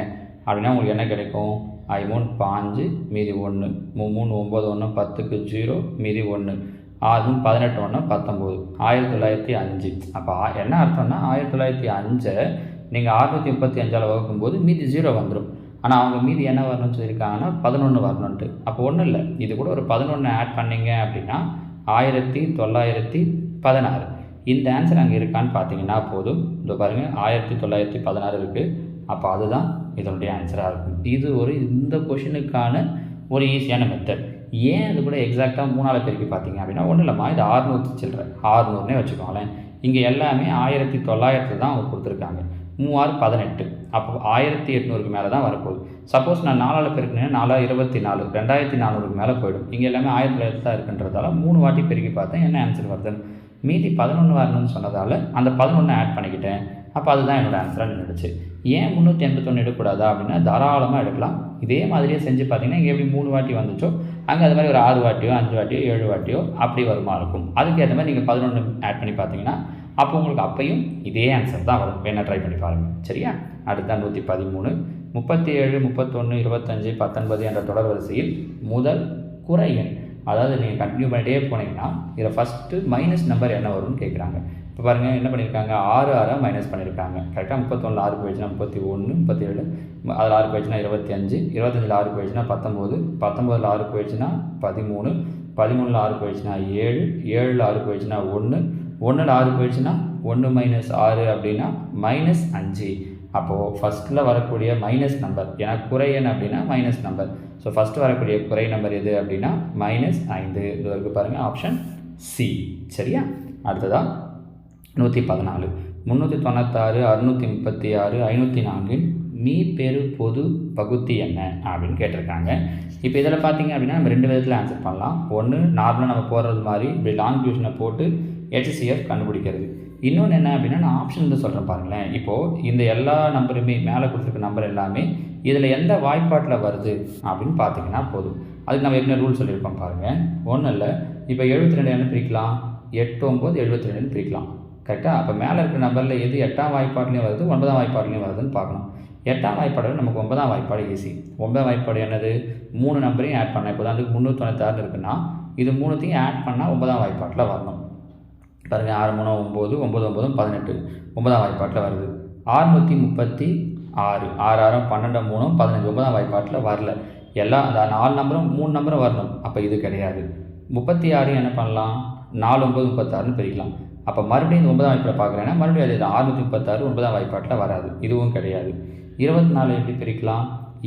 அப்படின்னா உங்களுக்கு என்ன கிடைக்கும்? 3 5 மீதி 1 3 9 1 10க்கு 0 மீதி 1 6 18 1 19 1905. அப்போ என்ன அர்த்தம்னா 1905 நீங்கள் 635 வகுக்கும்போது மீதி 0 வந்துடும். ஆனால் அவங்க மீதி என்ன வரணும்னு சொல்லியிருக்காங்கன்னா 11 வரணுன்ட்டு. அப்போ ஒன்றும் இல்லை, இது கூட ஒரு 11 ஆட் பண்ணிங்க அப்படின்னா 1916. இந்த ஆன்சர் அங்கே இருக்கான்னு பார்த்தீங்கன்னா போதும். இதோ பாருங்கள் 1916 இருக்குது. அப்போ அதுதான் இதனுடைய ஆன்சராக இருக்கும். இது இந்த கொஷினுக்கான ஒரு ஈஸியான மெத்தட். ஏன் அது கூட எக்ஸாக்டாக 3ஆல் பெருக்கி பார்த்தீங்க அப்படின்னா ஒன்றும் இல்லைம்மா, இது 600 சில்லற 600னே வச்சுக்கோங்களேன். இங்கே எல்லாமே 1900 தான் அவங்க கொடுத்துருக்காங்க. 3 6 18. அப்போ 1800க்கு மேலே தான் வரப்போகுது. சப்போஸ் நான் 4ஆல் பெருக்கினேன்னா 4 24 2400க்கு மேலே போயிடும். இங்கே எல்லாமே 1900 தான் இருக்குன்றதால 3 வாட்டி பெருக்கி பார்த்தேன், என்ன ஆன்சர் வருதுன்னு. மீதி 11 வரணும்னு சொன்னதால் அந்த 11 ஆட் பண்ணிக்கிட்டேன். அப்போ அதுதான் என்னோடய ஆன்சராக நின்றுச்சு. ஏன் 381 எடுக்கக்கூடாதா அப்படின்னா தாராளமாக எடுக்கலாம். இதே மாதிரியே செஞ்சு பார்த்தீங்கன்னா இங்கே எப்படி 3 வாட்டி வந்துச்சோ அங்கே அது மாதிரி ஒரு 6 வாட்டியோ 5 வாட்டியோ 7 வாட்டியோ அப்படி வருமா இருக்கும். அதுக்கேற்ற மாதிரி நீங்கள் 11 ஆட் பண்ணி பார்த்தீங்கன்னா அப்போ உங்களுக்கு அப்பையும் இதே ஆன்சர் தான் வரும். வேணா ட்ரை பண்ணி பாருங்கள். சரியா? அடுத்த 113 37 31 25 19 என்ற தொடர் வரிசையில் முதல் குறை எண், அதாவது நீங்கள் கண்டினியூ பண்ணிகிட்டே போனீங்கன்னா இதில் ஃபஸ்ட்டு மைனஸ் நம்பர் என்ன வரும்னு கேட்குறாங்க. இப்போ பாருங்கள் என்ன பண்ணியிருக்காங்க, 6 6 மைனஸ் பண்ணியிருக்காங்க. கரெக்டாக 31 6 போயிடுச்சுன்னா 31 37, அதில் 6 போயிடுச்சுன்னா 25 25 6 போயிடுச்சுன்னா 19 19 6 போயிடுச்சுன்னா 13 13 6 போயிடுச்சுன்னா 7 7 6 போயிடுச்சுன்னா 1 1 6 போயிடுச்சுன்னா 1 மைனஸ் 6 அப்படின்னா -5. அப்போது ஃபஸ்ட்டில் வரக்கூடிய மைனஸ் நம்பர், ஏன்னா குறை எண் அப்படின்னா மைனஸ் நம்பர். ஸோ ஃபஸ்ட்டு வரக்கூடிய குறை நம்பர் எது அப்படின்னா -5. இது வரைக்கும் பாருங்கள், ஆப்ஷன் சி. சரியா? அடுத்ததாக 114 396 636 504 மீப்பெரு பொது பகுதி என்ன அப்படின்னு கேட்டிருக்காங்க. இப்போ இதில் பார்த்தீங்க அப்படின்னா நம்ம 2 விதத்தில் ஆன்சர் பண்ணலாம். ஒன்று நார்மலாக நம்ம போடுறது மாதிரி இப்படி லாங் டிவிஷனை போட்டு HCF கண்டுபிடிக்கிறது. இன்னொன்று என்ன அப்படின்னா நான் ஆப்ஷன் தான் சொல்கிறேன் பாருங்களேன். இப்போது இந்த எல்லா நம்பருமே மேலே கொடுத்துருக்க நம்பர் எல்லாமே இதில் எந்த வாய்ப்பாட்டில் வருது அப்படின்னு பார்த்தீங்கன்னா போதும். அதுக்கு நம்ம ஏற்கனவே ரூல் சொல்லியிருக்கோம் பாருங்கள். ஒன்றும் இல்லை, இப்போ 72 என்ன பிரிக்கலாம், 8 9 72 பிரிக்கலாம். கரெக்டாக? அப்போ மேலே இருக்கிற நம்பரில் எது 8ஆம் வாய்ப்பாட்லேயும் வருது 9ஆம் வாய்ப்பாட்லேயும் வருதுன்னு பார்க்கணும். 8ஆம் வாய்ப்பாடு நமக்கு 9ஆம் வாய்ப்பாடு ஈஸி. 9ஆம் வாய்ப்பாடு என்னது, 3 நம்பரையும் ஆட் பண்ண. இப்போ தான் அதுக்கு 396 இருக்குன்னா இது 3த்தையும் ஆட் பண்ணால் 9ஆம் வாய்ப்பாட்டில் வரணும். பாருங்கள் 6 3 9 9 9 18 9ஆம் வாய்ப்பாட்டில் வருது. 636 6 6 12 3 15 9ஆம் வாய்ப்பாட்டில் வரல. எல்லாம் அந்த 4 நம்பரும் 3 நம்பரும் வரணும். அப்போ இது கிடையாது. 36 என்ன பண்ணலாம், 4 9 36ன்னு பிரிக்கலாம். அப்போ மறுபடியும் இந்த 9ஆம் வாய்ப்பாட்டில் பார்க்குறேன்னா மறுபடியும் அது 636 9ஆம் வாய்ப்பாட்டில் வராது. இதுவும் கிடையாது. 24 எப்படி பிரிக்கலாம்,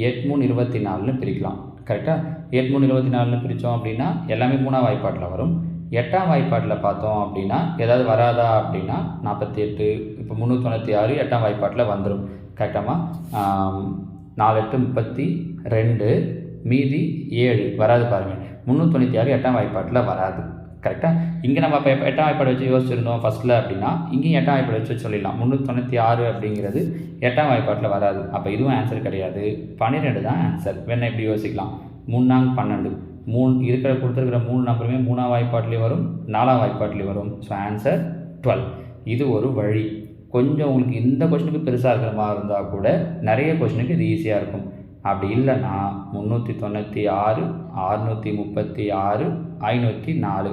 8 3 24ன்னு பிரிக்கலாம். கரெக்டாக? 8 3 24ன்னு பிரித்தோம் அப்படின்னா எல்லாமே 3ஆம் வாய்ப்பாட்டில் வரும். 8ஆம் வாய்ப்பாட்டில் பார்த்தோம் அப்படின்னா ஏதாவது வராதா அப்படின்னா 48. இப்போ 396 8ஆம் வாய்ப்பாட்டில் வந்துடும். கரெக்டாமா? 4 8 32 மீதி 7 வராது பாருங்கள். 396 8ஆம் வாய்ப்பாட்டில் வராது. கரெக்டாக? இங்கே நம்ம இப்போ 8ஆம் வாய்ப்பாடு வச்சு யோசிச்சிருந்தோம் ஃபஸ்ட்டில் அப்படின்னா இங்கேயும் 8ஆம் வாய்ப்பாடு வச்சு சொல்லிடலாம். 396 அப்படிங்கிறது 8ஆம் வாய்ப்பாட்டில் வராது. அப்போ இதுவும் ஆன்சர் கிடையாது. 12 தான் ஆன்சர். வேணா இப்படி யோசிக்கலாம். 3 12 3 இருக்கிற கொடுத்துருக்கிற 3 நம்பருமே 3ஆம் வாய்ப்பாட்டிலையும் வரும் 4ஆம் வாய்ப்பாட்டிலையும் வரும். So answer 12. இது ஒரு வழி. கொஞ்சம் உங்களுக்கு இந்த கொஷனுக்கு பெருசாக இருக்கிற மாதிரி இருந்தால் கூட நிறைய கொஷனுக்கு இது ஈஸியாக இருக்கும். அப்படி இல்லைன்னா 396 636 504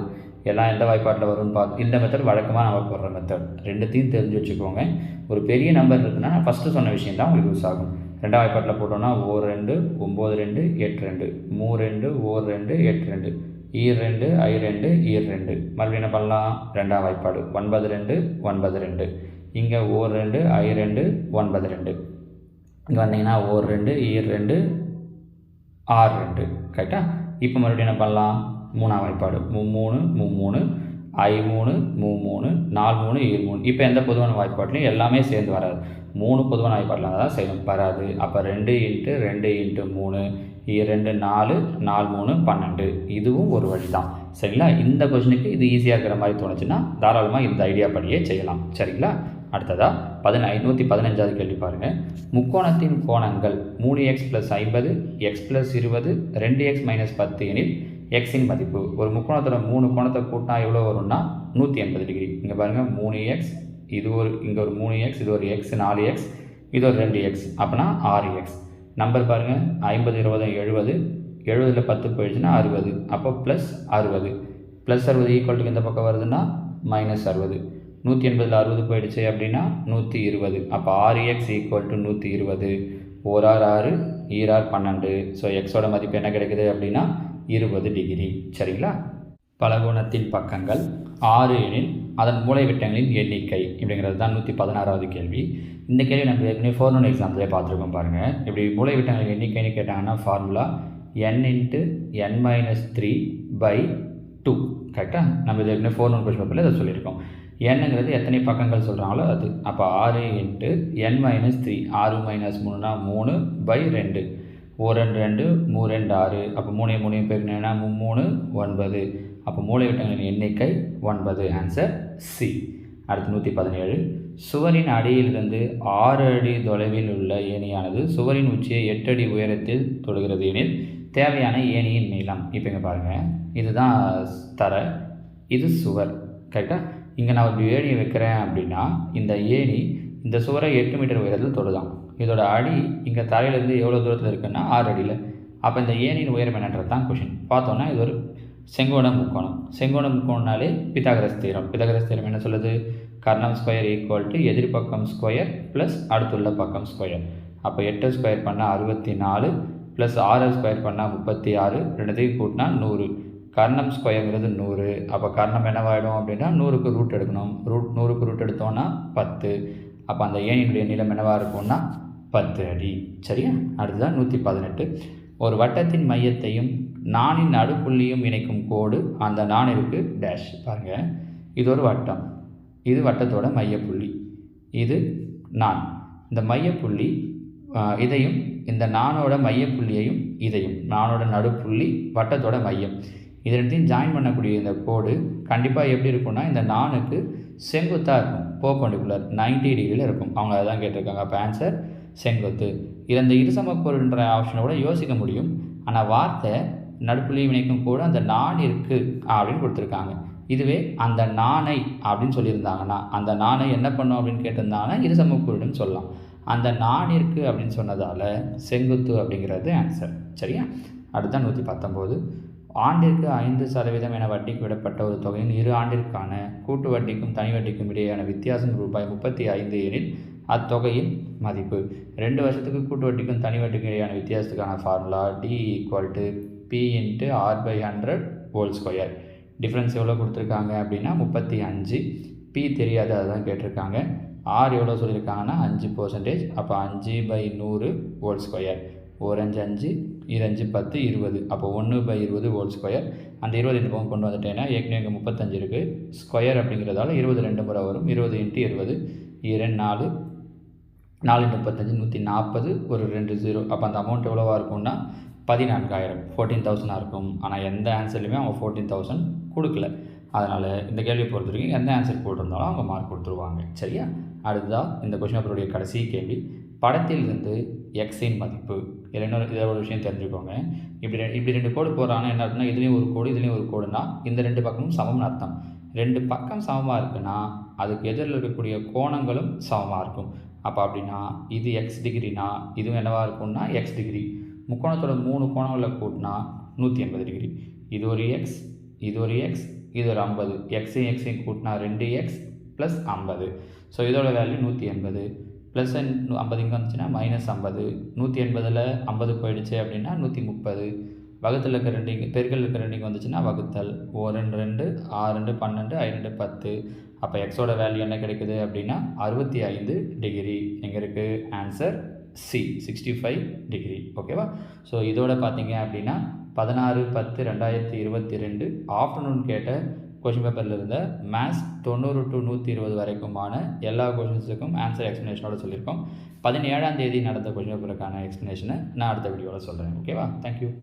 எல்லாம் எந்த வாய்ப்பாட்டில் வரும்னு பார்த்து இந்த மெத்தட் வழக்கமாக நம்ம போடுற மெத்தட். ரெண்டுத்தையும் தெரிஞ்சு வச்சுக்கோங்க. ஒரு பெரிய நம்பர் இருக்குன்னா நான் ஃபஸ்ட்டு சொன்ன விஷயம் தான் உங்களுக்கு யூஸ் ஆகும். 2ஆம் வாய்ப்பாட்டில் போட்டோன்னா 1 2 9 2 8 2 3 2 1 2 8 2 2 I 2 2 மறுபடியும் என்ன பண்ணலாம், 2ஆம் வாய்ப்பாடு 9 2 9 2 இங்கே 1 2 I 2 9 2 இங்கே வந்தீங்கன்னா 1 2 2 6 2. கரெக்டாக? இப்போ மறுபடியும் என்ன பண்ணலாம், 3ஆம் வாய்ப்பாடு 3 3 I 3 3 4 3 3. இப்போ எந்த பொதுவான வாய்ப்பாட்லையும் எல்லாமே சேர்ந்து வராது. 3 பொதுவான வாய்ப்பாட்டில் தான் செய்யணும், வராது. அப்போ 2 × 2 × 3 2 4 4 3 12. இதுவும் ஒரு வழி தான். சரிங்களா? இந்த கொஸ்டினுக்கு இது ஈஸியாக இருக்கிற மாதிரி தோணுச்சுன்னா தாராளமாக இந்த ஐடியா படியே செய்யலாம். சரிங்களா? அடுத்ததாக 115வது கேள்வி பாருங்கள். முக்கோணத்தின் கோணங்கள் 3x + 50 x + 20 2x - 10 எனில் எக்ஸின் மதிப்பு. ஒரு முக்கோணத்தோட 3 கோணத்தை கூட்டினா எவ்வளோ வரும்னா 180 டிகிரி. இங்கே பாருங்கள் 3x, இங்கே ஒரு 3x, இது ஒரு x, 4x, இது ஒரு 2x, அப்போனா 6x. நம்பர் பாருங்கள் 50 20 70, 70ல் 10 போயிடுச்சுன்னா 60, அப்போ +60. +60 ஈக்குவல் இந்த பக்கம் வருதுன்னா -60. 180ல் 60 போயிடுச்சு அப்படின்னா 120, அப்போ 6x = 120. 1 6 6, ஈரார் 12. ஸோ எக்ஸோட மதிப்பு என்ன கிடைக்குது அப்படின்னா 20 டிகிரி. சரிங்களா? பலகோணத்தின் பக்கங்கள் 6 எனில் அதன் மூலைவிட்டங்களின் எண்ணிக்கை இப்படிங்கிறது தான் 116வது கேள்வி. இந்த கேள்வி நம்ம ஏற்கனவே 4-1 எக்ஸாம்பிளே பார்த்துருக்கோம் பாருங்கள். இப்படி மூலைவிட்டங்களின் எண்ணிக்கைன்னு கேட்டாங்கன்னா ஃபார்முலா n × n - 3/2. கரெக்டாக? நம்ம இது ஏற்கனவே 4-1 கொஸ்டின் பேப்பரில் இதை சொல்லியிருக்கோம். என்னங்கிறது எத்தனை பக்கங்கள் சொல்கிறாங்களோ அது. அப்போ 6 × n - 3, 6 - 3னா 3/2. 1 2 3 2 6, அப்போ 3 3 பெருக்கினா 3 9. அப்போ மூலைவிட்டங்களின் எண்ணிக்கை 9. Answer C. அடுத்து 117. சுவரின் அடியிலிருந்து 6 அடி தொலைவில் உள்ள ஏணியானது சுவரின் உச்சியை 8 அடி உயரத்தில் தொடுகிறது எனில் தேவையான ஏணியின் நீளம். இப்போ இங்கே பாருங்கள், இதுதான் தரை, இது சுவர். கரெக்டாக? இங்கே நான் ஒரு ஏணியை வைக்கிறேன் அப்படின்னா இந்த ஏணி இந்த சுவரை 8 மீட்டர் உயரத்தில் தொடுதான். இதோட அடி இங்கே தரையிலேருந்து எவ்வளோ தூரத்தில் இருக்குன்னா 6 அடியில். அப்போ இந்த ஏணியின் உயரம் என்னன்றது தான் கொஷின். பார்த்தோன்னா இது ஒரு செங்கோண முக்கோணம். செங்கோண முக்கோணம்னாலே பித்தாகரஸ் தியரம். பித்தாகரஸ் தியரம் என்ன சொல்லுது? கர்ணம் ஸ்கொயர் = எதிர்பக்கம் ஸ்கொயர் ப்ளஸ் அடுத்துள்ள பக்கம் ஸ்கொயர். அப்போ 8 ஸ்கொயர் பண்ணால் 64 ப்ளஸ் 6 ஸ்கொயர் பண்ணால் 36, ரெண்டுத்தையும் கூட்டினா 100. கர்ணம் ஸ்கொயருங்கிறது 100. அப்போ கர்ணம் என்னவாயிடும் அப்படின்னா 100க்கு ரூட் எடுக்கணும். 100க்கு ரூட் எடுத்தோன்னா 10. அப்போ அந்த ஏணியுடைய நீளம் என்னவாக இருக்கும்னா 10 அடி. சரியா? அடுத்ததான் 118. ஒரு வட்டத்தின் மையத்தையும் நாணின் நடுப்புள்ளியும் இணைக்கும் கோடு அந்த நாணிற்கு டேஷ். பாருங்கள், இது ஒரு வட்டம், இது வட்டத்தோட மையப்புள்ளி, இது நான். இந்த மையப்புள்ளி இதையும் இந்த நானோட மையப்புள்ளியையும் இதையும் நானோட நடுப்புள்ளி வட்டத்தோட மையம் இது ரெண்டையும் ஜாயின் பண்ணக்கூடிய இந்த கோடு கண்டிப்பாக எப்படி இருக்கும்னா இந்த நானுக்கு செங்குத்தாக இருக்கும். பெர்பெண்டிகுலர் 90 டிகிரியில் இருக்கும். அவங்க அதான் கேட்டிருக்காங்க. அப்போ ஆன்சர் செங்குத்து. இது அந்த இருசமக்கோடுன்ற ஆப்ஷனோட யோசிக்க முடியும். ஆனால் வார்த்தை நடுப்புள்ளி இணைக்கும் கோடு அந்த நான் இருக்குது அப்படின்னு கொடுத்துருக்காங்க. இதுவே அந்த நாணை அப்படின்னு சொல்லியிருந்தாங்கன்னா அந்த நாணை என்ன பண்ணும் அப்படின்னு கேட்டிருந்தாங்கன்னா இருசமக்கூறுன்னு சொல்லலாம். அந்த நான் இருக்குது அப்படின்னு சொன்னதால் செங்குத்து அப்படிங்கிறது ஆன்சர். சரியா? அடுத்த 119. ஆண்டிற்கு 5% என வட்டிக்கு விடப்பட்ட ஒரு தொகையின் 2 ஆண்டிற்கான கூட்டு வட்டிக்கும் தனி வட்டிக்கும் இடையேயான வித்தியாசம் ₹35 எனில் அத்தொகையின் மதிப்பு. 2 வருஷத்துக்கு கூட்டு வட்டிக்கும் தனி வட்டிக்கும் இடையான வித்தியாசத்துக்கான formula D = P × R/100². Difference எவ்வளோ கொடுத்துருக்காங்க அப்படின்னா 35. P தெரியாது, அதுதான் கேட்டிருக்காங்க. R எவ்வளோ சொல்லியிருக்காங்கன்னா 5%. அப்போ 5/100². 1 5 5, 2 5 10, 20. அப்போ 1/20². அந்த 20 இந்த பக்கம் கொண்டு வந்துட்டேன்னா ஏற்கனவே இங்கே 35 இருக்குது. ஸ்கொயர் அப்படிங்கிறதால 20 2 முறை வரும். 20 × 20, 2 4, 4 × 35 140, ஒரு 2 0. அப்போ அந்த அமௌண்ட் எவ்வளோவா இருக்கும்னா 14,000 14,000 இருக்கும். ஆனால் எந்த ஆன்சர்லையுமே அவங்க 14,000 கொடுக்கல. அதனால் இந்த கேள்வியை பொறுத்த வரைக்கும் எந்த ஆன்சர் போட்டிருந்தாலும் அவங்க மார்க் கொடுத்துருவாங்க. சரியா? அடுத்ததாக இந்த கொஸ்டின் பேப்பருடைய கடைசி கேள்வி. படத்திலிருந்து எக்ஸின் மதிப்பு. இதில் ஒரு விஷயம் தெரிஞ்சுக்கோங்க. இப்படி 2 கோடு போடுறாங்கன்னா என்ன அர்த்தம்னா இதுலேயும் ஒரு கோடு இதுலேயும் ஒரு கோடுனா இந்த 2 பக்கமும் சமம்னு அர்த்தம். 2 பக்கம் சமமாக இருக்குன்னா அதுக்கு எதிரில் இருக்கக்கூடிய கோணங்களும் சமமாக இருக்கும். அப்போ அப்படின்னா இது எக்ஸ் டிகிரினா இதுவும் என்னவாக இருக்கும்னா எக்ஸ் டிகிரி. முக்கோணத்தோட 3 கோணங்களில் கூட்டினா 180 டிகிரி. இது ஒரு எக்ஸ், இது ஒரு எக்ஸ், இது ஒரு 50. எக்ஸையும் எக்ஸையும் கூட்டினா 2x + 50. ஸோ இதோட வேல்யூ 180. ப்ளஸ் 50 இங்கே வந்துச்சுன்னா -50. 180ல் 50 போயிடுச்சு அப்படின்னா 130. வகுத்தில் இருக்க 2 இங்கே பெருக்கல் இருக்க 2 இங்கே வந்துச்சுன்னா வகுத்தல். 1 2 6 2 12, 5 2 10. அப்போ எக்ஸோட வேல்யூ என்ன கிடைக்குது அப்படின்னா 65 டிகிரி. எங்கே இருக்குது? Answer C 65 degree. ஓகேவா? ஸோ இதோட பார்த்தீங்க அப்படின்னா 16/10/2022 ஆஃப்டர்நூன் கேட்ட கொஷின் பேப்பரில் இருந்த மேத்ஸ் 90 to 120 வரைக்குமான எல்லா கொஷின்ஸுக்கும் ஆன்சர் எக்ஸ்ப்ளனேஷனோட சொல்லியிருக்கோம். 17ஆம் தேதி நடந்த கொஷின் பேப்பருக்கான எக்ஸ்ப்ளனேஷனை நான் அடுத்த வீடியோவில் சொல்கிறேன். ஓகேவா? தேங்க்யூ.